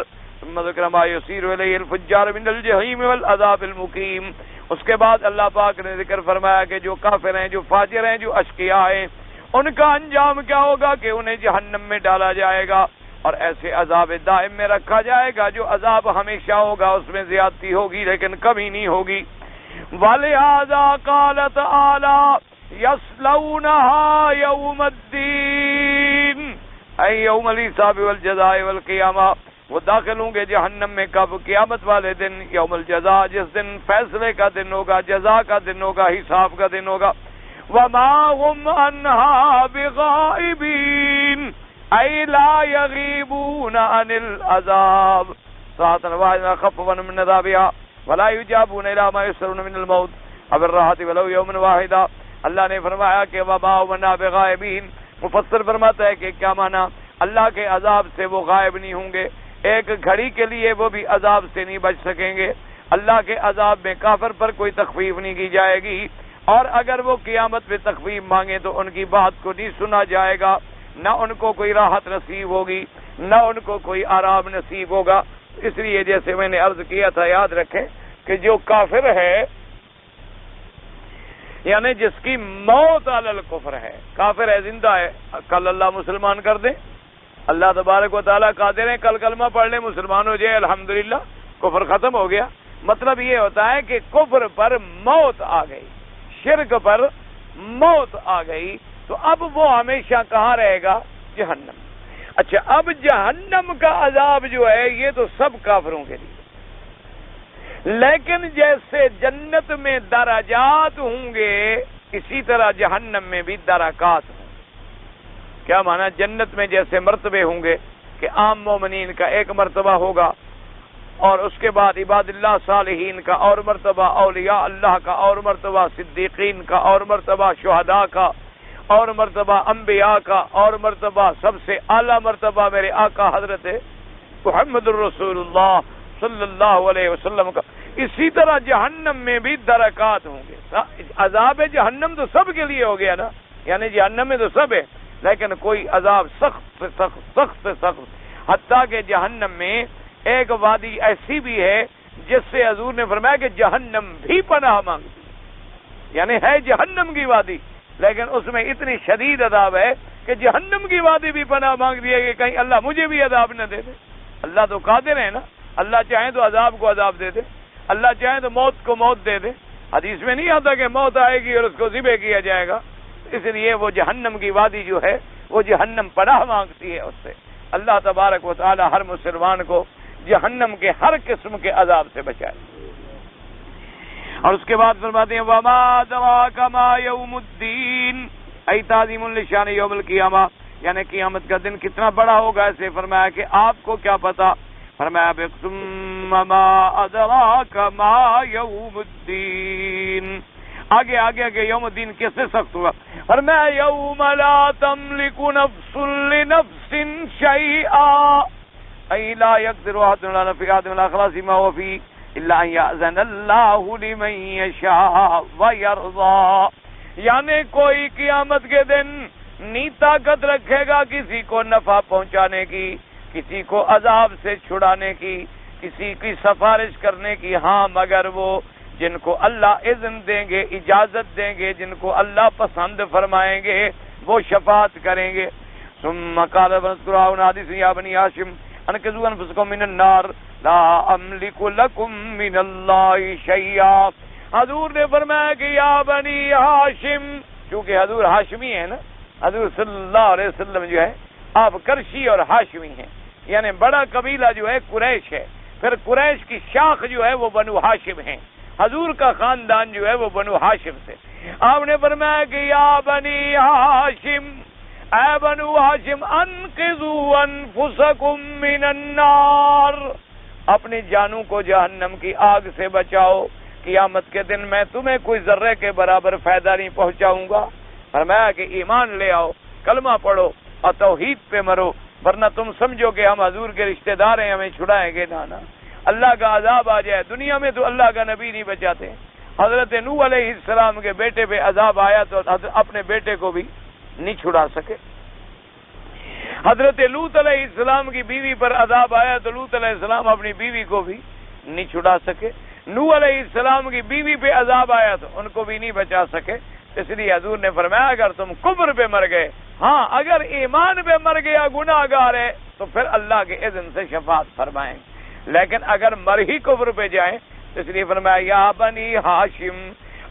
Speaker 1: ذکر ما یسیر الیہ الفجار من الجحیم والعذاب المقیم۔ اس کے بعد اللہ پاک نے ذکر فرمایا کہ جو کافر ہیں، جو فاجر ہیں، جو اشقیاء ہیں، ان کا انجام کیا ہوگا کہ انہیں جہنم میں ڈالا جائے گا اور ایسے عذاب دائم میں رکھا جائے گا جو عذاب ہمیشہ ہوگا، اس میں زیادتی ہوگی لیکن کمی نہیں ہوگی۔ وَلِهَذَا قَالَ تَعَالَى يَصْلَوْنَهَا يَوْمَ الدِّينِ اے یوم الحساب والجزاء والقیامہ، وہ داخل ہوں گے جہنم میں کب؟ قیامت والے دن، یوم الجزاء، جس دن فیصلے کا دن ہوگا، جزا کا دن ہوگا، حساب کا دن ہوگا۔ وما هم عنها بغائبین اے لا یغیبون عن العذاب ساعة واحدة خففا من عذابها ولا یجابون الى ما یسرون من الموت اب الراحت ولو یوم واحدا۔ اللہ نے فرمایا کہ وما هم عنها بغائبین، مفسر فرماتا ہے کہ کیا معنی؟ اللہ کے عذاب سے وہ غائب نہیں ہوں گے، ایک گھڑی کے لیے وہ بھی عذاب سے نہیں بچ سکیں گے۔ اللہ کے عذاب میں کافر پر کوئی تخفیف نہیں کی جائے گی، اور اگر وہ قیامت میں تخفیف مانگے تو ان کی بات کو نہیں سنا جائے گا، نہ ان کو کوئی راحت نصیب ہوگی، نہ ان کو کوئی آرام نصیب ہوگا۔ اس لیے جیسے میں نے عرض کیا تھا، یاد رکھیں کہ جو کافر ہے یعنی جس کی موت علی الکفر ہے، کافر ہے، زندہ ہے، کل اللہ مسلمان کر دے، اللہ تبارک و تعالیٰ قادر ہیں، کل کلمہ پڑھ لیں، مسلمان ہو جائے، الحمدللہ کفر ختم ہو گیا۔ مطلب یہ ہوتا ہے کہ کفر پر موت آ گئی، شرک پر موت آ گئی، تو اب وہ ہمیشہ کہاں رہے گا؟ جہنم۔ اچھا، اب جہنم کا عذاب جو ہے یہ تو سب کافروں کے لیے، لیکن جیسے جنت میں درجات ہوں گے اسی طرح جہنم میں بھی درکات ہوں۔ کیا مانا؟ جنت میں جیسے مرتبے ہوں گے کہ عام مومنین کا ایک مرتبہ ہوگا، اور اس کے بعد عباد اللہ صالحین کا اور مرتبہ، اولیاء اللہ کا اور مرتبہ، صدیقین کا اور مرتبہ، شہداء کا اور مرتبہ، انبیاء کا اور مرتبہ، سب سے اعلیٰ مرتبہ میرے آقا حضرت محمد الرسول اللہ صلی اللہ علیہ وسلم کا۔ اسی طرح جہنم میں بھی درکات ہوں گے۔ عذاب جہنم تو سب کے لیے ہو گیا نا، یعنی جہنم میں تو سب ہے، لیکن کوئی عذاب سخت سے سخت، حتیٰ کہ جہنم میں ایک وادی ایسی بھی ہے جس سے حضور نے فرمایا کہ جہنم بھی پناہ مانگتی، یعنی ہے جہنم کی وادی، لیکن اس میں اتنی شدید عذاب ہے کہ جہنم کی وادی بھی پناہ مانگ دی ہے کہ کہیں اللہ مجھے بھی عذاب نہ دے دے۔ اللہ تو قادر ہے نا، اللہ چاہے تو عذاب کو عذاب دے دے، اللہ چاہے تو موت کو موت دے دے۔ حدیث میں نہیں آتا کہ موت آئے گی اور اس کو ذبح کیا جائے گا، اس لیے وہ جہنم کی وادی جو ہے وہ جہنم پناہ مانگتی ہے اس سے۔ اللہ تبارک و تعالی ہر مسلمان کو جہنم کے ہر قسم کے عذاب سے بچائے۔ اور اس کے بعد فرماتے ہیں وما ادراک ما یوم الدین، ای تعظیم لشان یوم القیامہ، یعنی قیامت کا دن کتنا بڑا ہوگا، ایسے فرمایا کہ آپ کو کیا پتا؟ فرمایا ثم ما ادراک ما یوم الدین، آگے یوم الدین کس سے سخت ہوا؟ فرمایا یوم لا تملک نفس لنفس شیئا، ای لا یقدر احد علی نفع احد من اخلاص ما هو فيه الا ان یأذن اللہ لمن یشاء ویرضی، یعنی کوئی قیامت کے دن نہیں طاقت رکھے گا کسی کو نفع پہنچانے کی، کسی کو عذاب سے چھڑانے کی، کسی کی سفارش کرنے کی، ہاں مگر وہ جن کو اللہ اذن دیں گے، اجازت دیں گے، جن کو اللہ پسند فرمائیں گے وہ شفاعت کریں گے۔ ثم قال فاذكروا حدیث یا بنی ہاشم انقذوا انفسکم من النار لا املک لکم من اللہ شیئا، حضور نے فرمایا کہ یا بنی ہاشم، چونکہ حضور ہاشمی ہے نا، حضور صلی اللہ علیہ وسلم جو ہے آپ کرشی اور ہاشمی ہیں، یعنی بڑا قبیلہ جو ہے قریش ہے، پھر قریش کی شاخ جو ہے وہ بنو ہاشم ہیں، حضور کا خاندان جو ہے وہ بنو ہاشم سے۔ آپ نے فرمایا کہ یا بنی ہاشم، اے بنو ہاشم، انقذوا انفسکم من النار، اپنی جانوں کو جہنم کی آگ سے بچاؤ، قیامت کے دن میں تمہیں کوئی ذرے کے برابر فائدہ نہیں پہنچاؤں گا۔ فرمایا کہ ایمان لے آؤ، کلمہ پڑھو اور توحید پہ مرو، ورنہ تم سمجھو کہ ہم حضور کے رشتہ دار ہیں، ہمیں چھڑائیں گے نہ، اللہ کا عذاب آ جائے۔ دنیا میں تو اللہ کا نبی نہیں بچاتے، حضرت نوح علیہ السلام کے بیٹے پہ عذاب آیا تو اپنے بیٹے کو بھی نہیں چھڑا سکے، حضرت لوط علیہ السلام کی بیوی پر عذاب آیا تو لوط علیہ السلام اپنی بیوی کو بھی نہیں چھڑا سکے، نوح علیہ السلام کی بیوی پہ عذاب آیا تو ان کو بھی نہیں بچا سکے۔ اس لیے حضور نے فرمایا اگر تم کفر پہ مر گئے، ہاں اگر ایمان پہ مر گیا گناہ گار ہے تو پھر اللہ کے اذن سے شفاعت فرمائیں، لیکن اگر مر ہی کفر پہ جائیں تو اس لیے فرمایا یا بنی ہاشم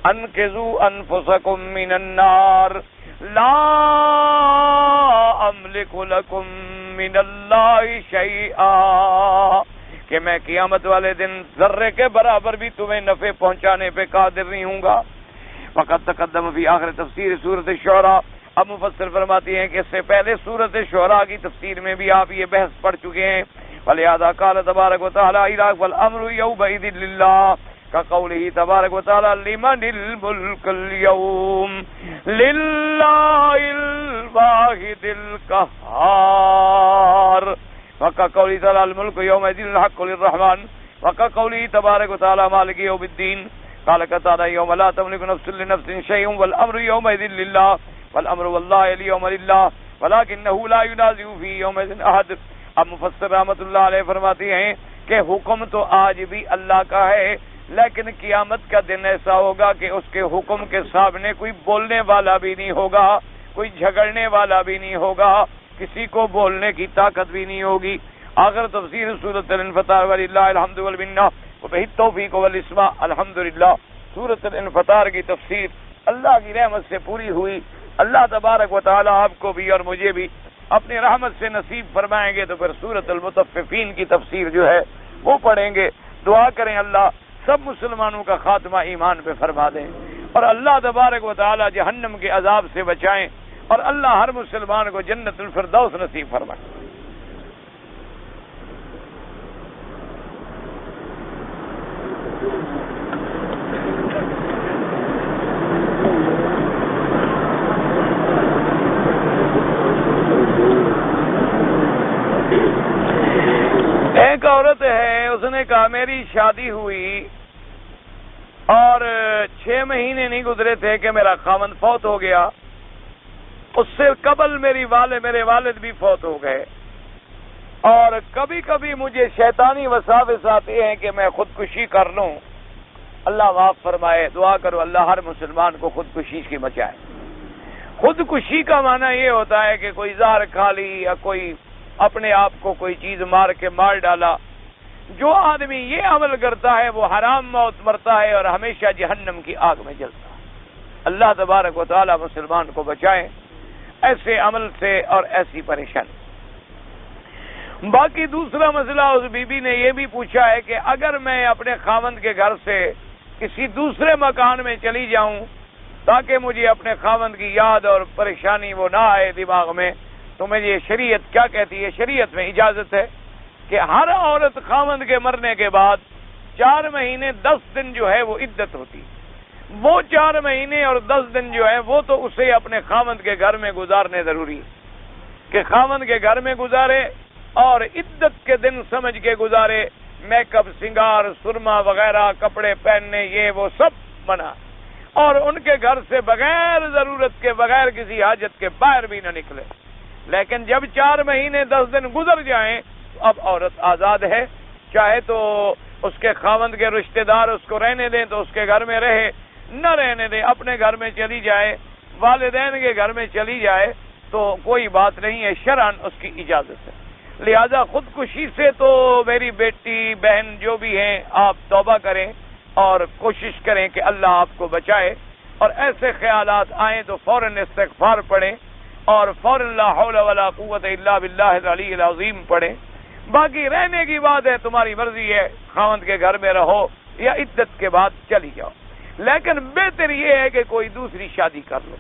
Speaker 1: انقذوا انفسکم من النار لا املک لکم من اللہ شیئا، کہ میں قیامت والے دن ذرے کے برابر بھی تمہیں نفع پہنچانے پہ قادر نہیں ہوں گا۔ وقت تقدم فی آخر تفسیر صورت الشعراء، اب مفسر فرماتی ہیں کہ اس سے پہلے صورت شعراء کی تفسیر میں بھی آپ یہ بحث پڑھ چکے ہیں۔ وَلِهَذَا قَالَ تَبَارَكَ وَتَعَالَى إِلَٰهُ وَالْأَمْرُ يَوْمَئِذٍ لِلَّهِ كَقَوْلِهِ تَبَارَكَ وَتَعَالَى لِمَنِ الْمُلْكُ الْيَوْمَ لِلَّهِ الْوَاحِدِ الْقَهَّارِ، وَكَقَوْلِهِ تَعَالَى الْمُلْكُ يَوْمَئِذٍ الْحَقُّ لِلرَّحْمَنِ، وَكَقَوْلِهِ تَبَارَكَ وَتَعَالَى مَالِكِ يَوْمِ الدِّينِ قال قتادہ یوم لا تملک نفس لنفس شیئا والامر یومئذ للہ والامر واللہ اليوم للہ ولکنہ لا ینازع فی یومئذ احد۔ اب مفسر رحمۃ اللہ علیہ فرماتی ہیں کہ حکم تو آج بھی اللہ کا ہے، لیکن قیامت کا دن ایسا ہوگا کہ اس کے حکم کے سامنے کوئی بولنے والا بھی نہیں ہوگا، کوئی جھگڑنے والا بھی نہیں ہوگا، کسی کو بولنے کی طاقت بھی نہیں ہوگی۔ آخر تفسیر سورۃ الانفطار وللہ الحمد والمنہ وبہ التوفیق والاسماء، الحمدللہ سورۃ الانفطار کی تفسیر اللہ کی رحمت سے پوری ہوئی۔ اللہ تبارک و تعالی آپ کو بھی اور مجھے بھی اپنی رحمت سے نصیب فرمائیں گے تو پھر سورۃ المطففین کی تفسیر جو ہے وہ پڑھیں گے۔ دعا کریں اللہ سب مسلمانوں کا خاتمہ ایمان پہ فرما دیں، اور اللہ تبارک و تعالی جہنم کے عذاب سے بچائیں، اور اللہ ہر مسلمان کو جنت الفردوس نصیب فرمائے۔ ایک عورت ہے، اس نے کہا میری شادی ہوئی اور 6 مہینے نہیں گزرے تھے کہ میرا خاوند فوت ہو گیا، اس سے قبل میرے والد بھی فوت ہو گئے، اور کبھی کبھی مجھے شیطانی وساوس آتے ہیں کہ میں خودکشی کر لوں۔ اللہ معاف فرمائے، دعا کرو اللہ ہر مسلمان کو خودکشی کی بچائے۔ خودکشی کا معنی یہ ہوتا ہے کہ کوئی زہر کھا لی یا کوئی اپنے آپ کو کوئی چیز مار کے مار ڈالا۔ جو آدمی یہ عمل کرتا ہے وہ حرام موت مرتا ہے اور ہمیشہ جہنم کی آگ میں جلتا ہے۔ اللہ تبارک و تعالی مسلمان کو بچائے ایسے عمل سے اور ایسی پریشانی۔ باقی دوسرا مسئلہ اس بی بی نے یہ بھی پوچھا ہے کہ اگر میں اپنے خاوند کے گھر سے کسی دوسرے مکان میں چلی جاؤں تاکہ مجھے اپنے خاوند کی یاد اور پریشانی وہ نہ آئے دماغ میں، تو مجھے شریعت کیا کہتی ہے؟ شریعت میں اجازت ہے کہ ہر عورت خاوند کے مرنے کے بعد 4 مہینے 10 دن جو ہے وہ عدت ہوتی، وہ 4 مہینے اور 10 دن جو ہے وہ تو اسے اپنے خاوند کے گھر میں گزارنے ضروری ہے کہ خاوند کے گھر میں گزارے اور عدت کے دن سمجھ کے گزارے۔ میک اپ، سنگار، سرما وغیرہ، کپڑے پہننے یہ وہ سب منع، اور ان کے گھر سے بغیر ضرورت کے، بغیر کسی حاجت کے باہر بھی نہ نکلے۔ لیکن جب 4 مہینے 10 دن گزر جائیں تو اب عورت آزاد ہے، چاہے تو اس کے خاوند کے رشتہ دار اس کو رہنے دیں تو اس کے گھر میں رہے، نہ رہنے دیں اپنے گھر میں چلی جائے، والدین کے گھر میں چلی جائے تو کوئی بات نہیں ہے، شرعاً اس کی اجازت ہے۔ لہذا خودکشی سے تو میری بیٹی بہن جو بھی ہیں آپ توبہ کریں اور کوشش کریں کہ اللہ آپ کو بچائے، اور ایسے خیالات آئیں تو فوراً استغفار پڑھیں اور فوراً لا حول ولا قوت الا باللہ العلی العظیم پڑھیں۔ باقی رہنے کی بات ہے، تمہاری مرضی ہے، خاوند کے گھر میں رہو یا عدت کے بعد چلی جاؤ، لیکن بہتر یہ ہے کہ کوئی دوسری شادی کر لو،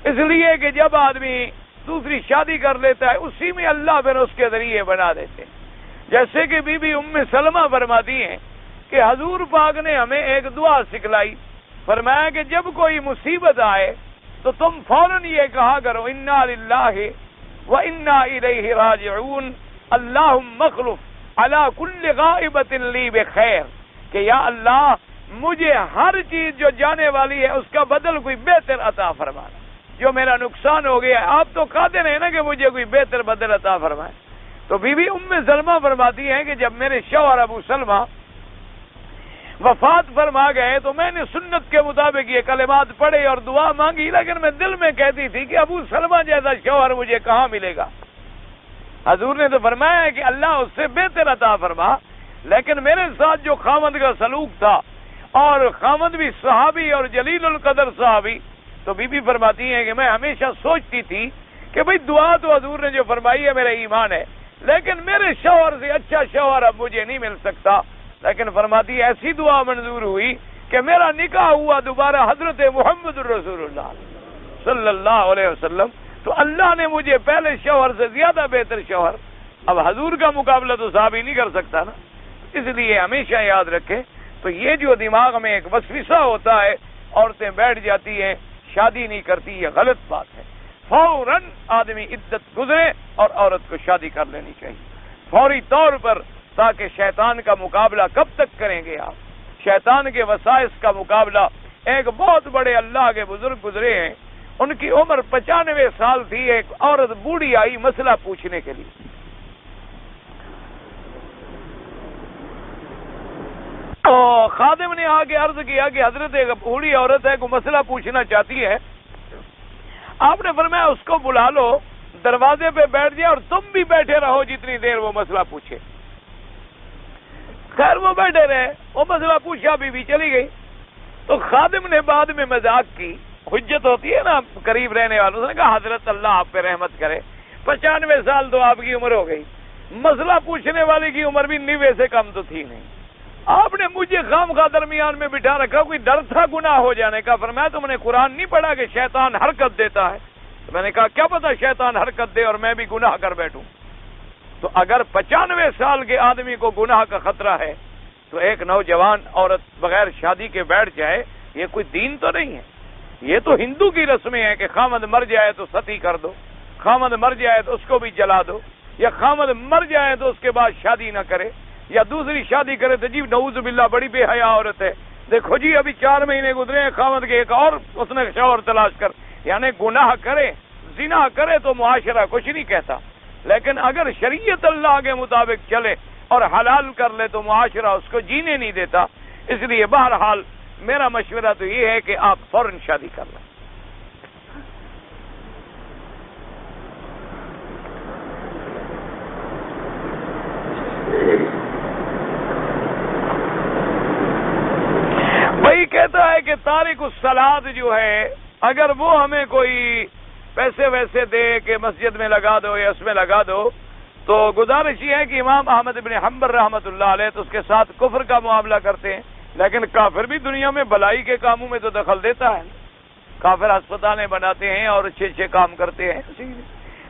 Speaker 1: اس لیے کہ جب آدمی دوسری شادی کر لیتا ہے اسی میں اللہ پھر اس کے ذریعے بنا دیتے ہیں۔ جیسے کہ بی بی ام سلمہ فرماتی ہیں کہ حضور پاک نے ہمیں ایک دعا سکھلائی، فرمایا کہ جب کوئی مصیبت آئے تو تم فوراً یہ کہا کرو انا للہ وانا الیہ راجعون اللہم اخلف علی کل غائبۃ لی بخیر، کہ یا اللہ مجھے ہر چیز جو جانے والی ہے اس کا بدل کوئی بہتر عطا فرمانا، جو میرا نقصان ہو گیا آپ تو قادر ہیں نا کہ مجھے کوئی بہتر بدل عطا فرمائے۔ تو بی بی ام سلمہ فرماتی ہیں کہ جب میرے شوہر ابو سلمہ وفات فرما گئے تو میں نے سنت کے مطابق یہ کلمات پڑھے اور دعا مانگی، لیکن میں دل میں کہتی تھی کہ ابو سلمہ جیسا شوہر مجھے کہاں ملے گا۔ حضور نے تو فرمایا ہے کہ اللہ اس سے بہتر عطا فرما، لیکن میرے ساتھ جو خاوند کا سلوک تھا اور خاوند بھی صحابی اور جلیل القدر صحابی، تو بی بی فرماتی ہیں کہ میں ہمیشہ سوچتی تھی کہ بھئی دعا تو حضور نے جو فرمائی ہے میرا ایمان ہے، لیکن میرے شوہر سے اچھا شوہر اب مجھے نہیں مل سکتا، لیکن فرماتی ایسی دعا منظور ہوئی کہ میرا نکاح ہوا دوبارہ حضرت محمد الرسول اللہ صلی اللہ علیہ وسلم، تو اللہ نے مجھے پہلے شوہر سے زیادہ بہتر شوہر، اب حضور کا مقابلہ تو صحابی نہیں کر سکتا نا، اس لیے ہمیشہ یاد رکھیں۔ تو یہ جو دماغ میں ایک وسوسہ ہوتا ہے، عورتیں بیٹھ جاتی ہیں شادی نہیں کرتی، یہ غلط بات ہے۔ فوراً آدمی عدت گزرے اور عورت کو شادی کر لینی چاہیے فوری طور پر، تاکہ شیطان کا مقابلہ کب تک کریں گے آپ؟ شیطان کے وسائس کا مقابلہ، ایک بہت بڑے اللہ کے بزرگ گزرے ہیں، ان کی عمر 95 سال تھی، ایک عورت بوڑھی آئی مسئلہ پوچھنے کے لیے، تو خادم نے آگے عرض کیا کہ حضرت ایک بوڑھی عورت ہے، کوئی مسئلہ پوچھنا چاہتی ہے۔ آپ نے فرمایا اس کو بلا لو، دروازے پہ بیٹھ جائے اور تم بھی بیٹھے رہو جتنی دیر وہ مسئلہ پوچھے۔ خیر وہ بیٹھے رہے، وہ مسئلہ پوچھا، بی بی چلی گئی۔ تو خادم نے بعد میں مذاق کی، حجت ہوتی ہے نا قریب رہنے والوں، اس نے کہا حضرت اللہ آپ پہ رحمت کرے، 95 سال تو آپ کی عمر ہو گئی، مسئلہ پوچھنے والے کی عمر بھی 90 سے کم تو تھی نہیں، آپ نے مجھے خامخواہ درمیان میں بٹھا رکھا، کوئی ڈر تھا گناہ ہو جانے کا؟ فرمایا تم نے قرآن نہیں پڑھا کہ شیطان حرکت دیتا ہے؟ تو میں نے کہا کیا پتا شیطان حرکت دے اور میں بھی گناہ کر بیٹھوں. تو اگر 95 سال کے آدمی کو گناہ کا خطرہ ہے تو ایک نوجوان عورت بغیر شادی کے بیٹھ جائے، یہ کوئی دین تو نہیں ہے. یہ تو ہندو کی رسمیں ہیں کہ خامد مر جائے تو ستی کر دو، خامد مر جائے تو اس کو بھی جلا دو، یا خامد مر جائے تو اس کے بعد شادی نہ کرے، یا دوسری شادی کرے تو جی نعوذ باللہ بڑی بے حیا عورت ہے، دیکھو جی ابھی 4 مہینے گزرے ہیں خامد کے ایک اور اس نے شوہر تلاش کر. یعنی گناہ کرے، زنا کرے تو معاشرہ کچھ نہیں کہتا، لیکن اگر شریعت اللہ کے مطابق چلے اور حلال کر لے تو معاشرہ اس کو جینے نہیں دیتا. اس لیے بہرحال میرا مشورہ تو یہ ہے کہ آپ فوراً شادی کر لیں. وہی کہتا ہے کہ تارک الصلاۃ جو ہے اگر وہ ہمیں کوئی پیسے ویسے دے کہ مسجد میں لگا دو یا اس میں لگا دو، تو گزارش یہ ہے کہ امام احمد بن حنبل رحمۃ اللہ علیہ تو اس کے ساتھ کفر کا معاملہ کرتے ہیں، لیکن کافر بھی دنیا میں بلائی کے کاموں میں تو دخل دیتا ہے. کافر ہسپتالیں بناتے ہیں اور اچھے کام کرتے ہیں.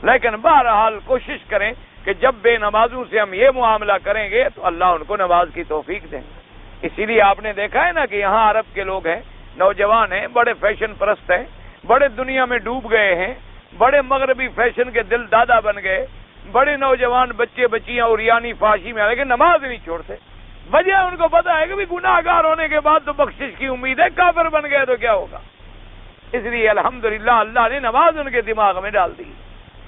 Speaker 1: لیکن بہرحال کوشش کریں کہ جب بے نمازوں سے ہم یہ معاملہ کریں گے تو اللہ ان کو نماز کی توفیق دیں. اسی لیے آپ نے دیکھا ہے نا کہ یہاں عرب کے لوگ ہیں، نوجوان ہیں، بڑے فیشن پرست ہیں، بڑے دنیا میں ڈوب گئے ہیں، بڑے مغربی فیشن کے دل دادا بن گئے، بڑے نوجوان بچے بچیاں اوریانی فاشی میں، لیکن نماز نہیں چھوڑتے. وجہ ان کو پتا ہے کہ بھی گناہ گار ہونے کے بعد تو بخشش کی امید ہے، کافر بن گئے تو کیا ہوگا. اس لیے الحمدللہ اللہ نے نماز ان کے دماغ میں ڈال دی.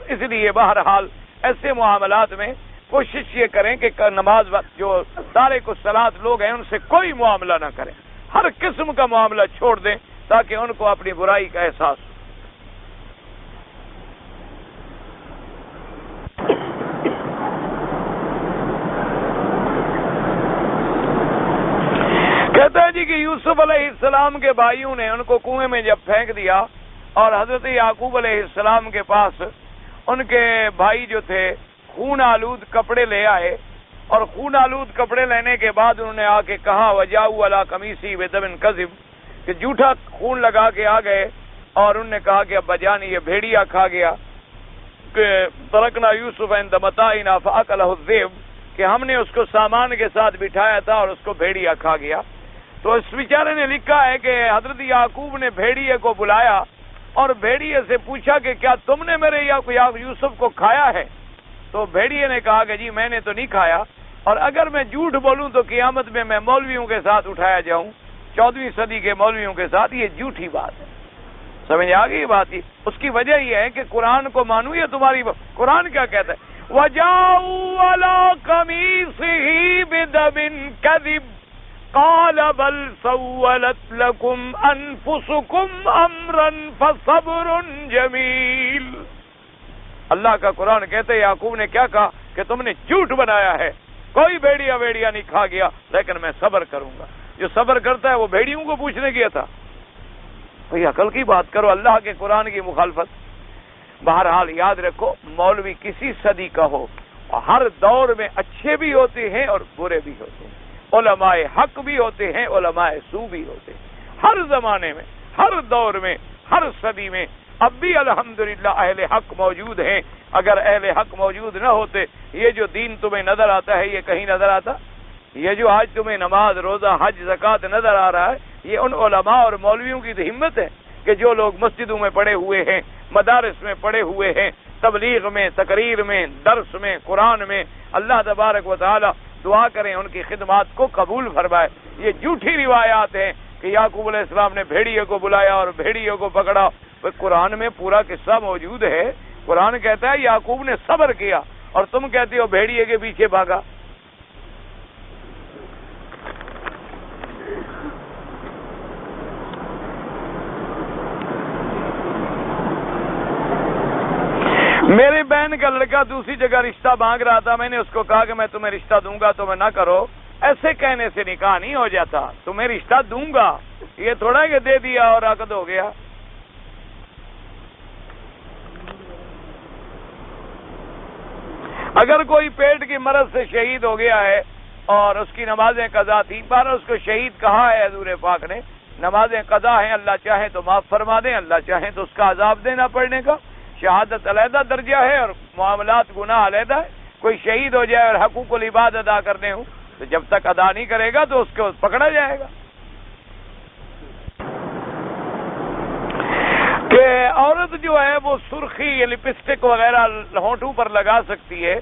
Speaker 1: اس لیے بہرحال ایسے معاملات میں کوشش یہ کریں کہ نماز جو تارک الصلاۃ لوگ ہیں ان سے کوئی معاملہ نہ کریں، ہر قسم کا معاملہ چھوڑ دیں تاکہ ان کو اپنی برائی کا احساس ہو. کہتا ہے جی کہ یوسف علیہ السلام کے بھائیوں نے ان کو کنویں میں جب پھینک دیا اور حضرت یعقوب علیہ السلام کے پاس ان کے بھائی جو تھے خون آلود کپڑے لے آئے، اور خون آلود کپڑے لینے کے بعد انہوں نے آ کے کہا وجاؤ علی قمیصی بدم کذب، کہ جھوٹا خون لگا کے آ گئے اور انہوں نے کہا کہ ابا جان یہ بھیڑیا کھا گیا، کہ ترکنا یوسف عند متاعنا فاکلہ الذئب، کہ ہم نے اس کو سامان کے ساتھ بٹھایا تھا اور اس کو بھیڑیا کھا گیا. تو اس بیچارے نے لکھا ہے کہ حضرت یعقوب نے بھیڑیے کو بلایا اور بھیڑیے سے پوچھا کہ کیا تم نے میرے یوسف کو کھایا ہے؟ تو بھیڑیے نے کہا کہ جی میں نے تو نہیں کھایا، اور اگر میں جھوٹ بولوں تو قیامت میں مولویوں کے ساتھ اٹھایا جاؤں، 14ویں صدی کے مولویوں کے ساتھ. یہ جھوٹی بات ہے. سمجھ آ گئی بات؟ اس کی وجہ یہ ہے کہ قرآن کو مانو. یہ تمہاری قرآن کیا کہتا ہے؟ وَجَاءُوا عَلَىٰ قَمِيصِهِ بِدَمٍ كَذِبٍ قَالَ بَلْ سَوَّلَتْ لَكُمْ أَنفُسُكُمْ أَمْرًا فَصَبْرٌ جَمِيلٌ. اللہ کا قرآن کہتے ہیں یعقوب نے کیا کہا کہ تم نے جھوٹ بنایا ہے، کوئی بھیڑیا نہیں کھا گیا، لیکن میں صبر کروں گا. جو صبر کرتا ہے وہ بھیڑیوں کو پوچھنے گیا تھا. بھئی عقل کی بات کرو، اللہ کے قرآن کی مخالفت. بہرحال یاد رکھو مولوی کسی صدی کا ہو، ہر دور میں اچھے بھی ہوتے ہیں اور برے بھی ہوتے ہیں، علماء حق بھی ہوتے ہیں، علماء سو بھی ہوتے ہیں. ہر زمانے میں، ہر دور میں، ہر صدی میں اب بھی الحمدللہ اہل حق موجود ہیں. اگر اہل حق موجود نہ ہوتے یہ جو دین تمہیں نظر آتا ہے یہ کہیں نظر آتا؟ یہ جو آج تمہیں نماز روزہ حج زکوٰۃ نظر آ رہا ہے یہ ان علماء اور مولویوں کی تو ہمت ہے کہ جو لوگ مسجدوں میں پڑے ہوئے ہیں، مدارس میں پڑے ہوئے ہیں، تبلیغ میں، تقریر میں، درس میں، قرآن میں. اللہ تبارک و تعالی دعا کریں ان کی خدمات کو قبول فرمائے. یہ جھوٹی روایات ہیں کہ یعقوب علیہ السلام نے بھیڑیے کو بلایا اور بھیڑیے کو پکڑا. قرآن میں پورا قصہ موجود ہے. قرآن کہتا ہے یعقوب نے صبر کیا اور تم کہتے ہو بھیڑیے کے پیچھے بھاگا. میری بہن کا لڑکا دوسری جگہ رشتہ مانگ رہا تھا. میں نے اس کو کہا کہ میں تمہیں رشتہ دوں گا تو میں نہ کرو. ایسے کہنے سے نکاح نہیں ہو جاتا. تمہیں رشتہ دوں گا یہ تھوڑا کہ دے دیا اور عقد ہو گیا. اگر کوئی پیٹ کی مرض سے شہید ہو گیا ہے اور اس کی نمازیں قضا تھی، پر اس کو شہید کہا ہے حضور پاک نے، نمازیں قضا ہیں، اللہ چاہے تو معاف فرما دیں، اللہ چاہے تو اس کا عذاب دینا پڑنے کا. شہادت علیحدہ درجہ ہے اور معاملات گناہ علیحدہ ہے. کوئی شہید ہو جائے اور حقوق العباد ادا کرنے ہوں تو جب تک ادا نہیں کرے گا تو اس کو پکڑا جائے گا. کہ عورت جو ہے وہ سرخی لپسٹک وغیرہ ہونٹوں پر لگا سکتی ہے،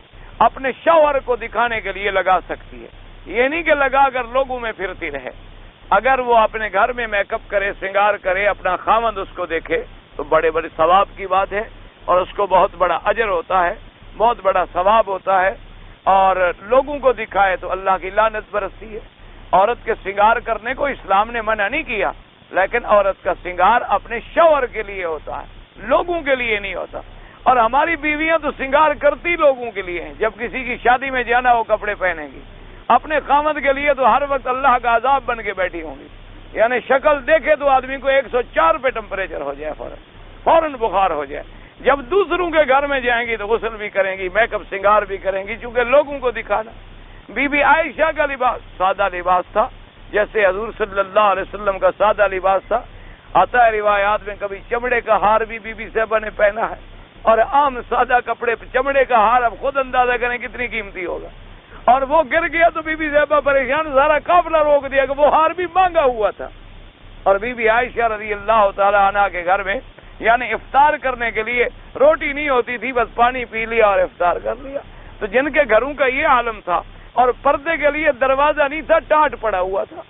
Speaker 1: اپنے شوہر کو دکھانے کے لیے لگا سکتی ہے، یہ نہیں کہ لگا کر لوگوں میں پھرتی رہے. اگر وہ اپنے گھر میں میک اپ کرے، سنگار کرے، اپنا خاوند اس کو دیکھے تو بڑے بڑے ثواب کی بات ہے اور اس کو بہت بڑا اجر ہوتا ہے، بہت بڑا ثواب ہوتا ہے. اور لوگوں کو دکھائے تو اللہ کی لعنت برستی ہے. عورت کے سنگار کرنے کو اسلام نے منع نہیں کیا، لیکن عورت کا سنگار اپنے شوہر کے لیے ہوتا ہے، لوگوں کے لیے نہیں ہوتا. اور ہماری بیویاں تو سنگار کرتی لوگوں کے لیے ہیں. جب کسی کی شادی میں جانا ہو کپڑے پہنے گی، اپنے خامد کے لیے تو ہر وقت اللہ کا عذاب بن کے بیٹھی ہوں گی. یعنی شکل دیکھے تو آدمی کو 104 پہ ٹمپریچر ہو جائے، فوراً بخار ہو جائے. جب دوسروں کے گھر میں جائیں گی تو غسل بھی کریں گی، میک اپ سنگار بھی کریں گی، چونکہ لوگوں کو دکھانا. بی بی عائشہ کا لباس سادہ لباس تھا، جیسے حضور صلی اللہ علیہ وسلم کا سادہ لباس تھا. آتا ہے روایات میں کبھی چمڑے کا ہار بھی بی بی صاحبہ نے پہنا ہے، اور عام سادہ کپڑے پہ چمڑے کا ہار اب خود اندازہ کریں کتنی قیمتی ہوگا. اور وہ گر گیا تو بی بی صاحبہ پریشان، سارا قافلہ روک دیا کہ وہ ہار بھی مانگا ہوا تھا. اور بی بی عائشہ رضی اللہ تعالی عنہا کے گھر میں یعنی افطار کرنے کے لیے روٹی نہیں ہوتی تھی، بس پانی پی لیا اور افطار کر لیا. تو جن کے گھروں کا یہ عالم تھا اور پردے کے لیے دروازہ نہیں تھا، ٹاٹ پڑا ہوا تھا،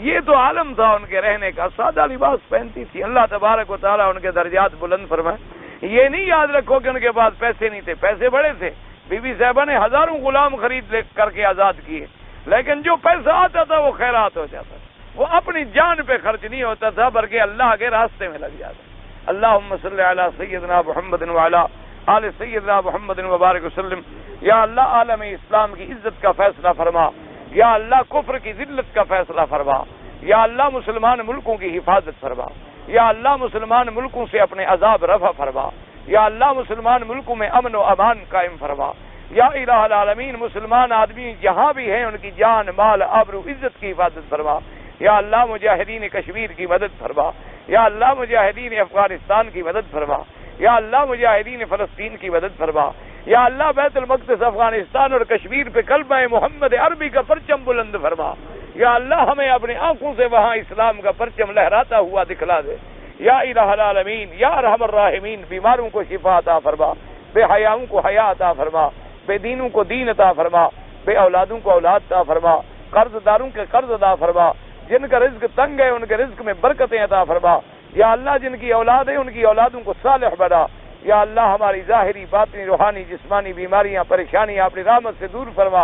Speaker 1: یہ تو عالم تھا ان کے رہنے کا. سادہ لباس پہنتی تھی. اللہ تبارک و تعالیٰ ان کے درجات بلند فرمائے. یہ نہیں یاد رکھو کہ ان کے پاس پیسے نہیں تھے، پیسے بڑے تھے. بی بی صاحبہ نے ہزاروں غلام خرید لے کر کے آزاد کیے، لیکن جو پیسہ آتا تھا وہ خیرات ہو جاتا تھا. وہ اپنی جان پہ خرچ نہیں ہوتا تھا بلکہ اللہ کے راستے میں لگ جاتا. اللہم صلی علی سیدنا محمد وعلی آل سیدنا محمد وبارک وسلم. یا اللہ عالم اسلام کی عزت کا فیصلہ فرما. یا اللہ کفر کی ذلت کا فیصلہ فرما. یا اللہ مسلمان ملکوں کی حفاظت فرما. یا اللہ مسلمان ملکوں سے اپنے عذاب رفع فرما. یا اللہ مسلمان ملکوں میں امن و امان قائم فرما. یا الہ العالمین مسلمان آدمی جہاں بھی ہیں ان کی جان مال آبرو عزت کی حفاظت فرما. یا اللہ مجاہدین کشمیر کی مدد فرما. یا اللہ مجاہدین افغانستان کی مدد فرما. یا اللہ مجاہدین فلسطین کی مدد فرما. یا اللہ بیت المقدس افغانستان اور کشمیر پہ کلمہ محمد عربی کا پرچم بلند فرما. یا اللہ ہمیں اپنی آنکھوں سے وہاں اسلام کا پرچم لہراتا ہوا دکھلا دے. یا الہ العالمین یا ارحم الراحمین بیماروں کو شفا عطا فرما، بے حیاؤں کو حیا عطا فرما، بے دینوں کو دین عطا فرما، بے اولادوں کو اولاد عطا فرما، قرض داروں کے قرض عطا فرما، جن کا رزق تنگ ہے ان کے رزق میں برکتیں عطا فرما. یا اللہ جن کی اولاد ہے ان کی اولادوں کو صالح بنا. یا اللہ ہماری ظاہری باطنی روحانی جسمانی بیماریاں پریشانیاں اپنی رحمت سے دور فرما.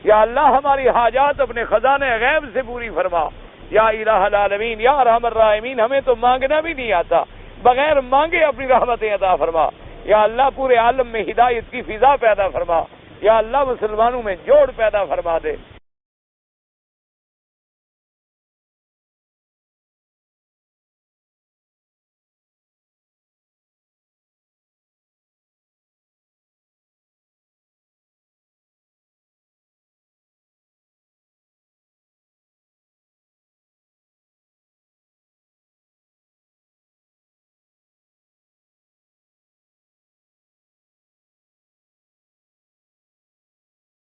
Speaker 1: یا اللہ ہماری حاجات اپنے خزانے غیب سے پوری فرما. یا الہ العالمین یا ارحم الراحمین ہمیں تو مانگنا بھی نہیں آتا، بغیر مانگے اپنی رحمتیں عطا فرما. یا اللہ پورے عالم میں ہدایت کی فضا پیدا فرما. یا اللہ مسلمانوں میں جوڑ پیدا فرما دے.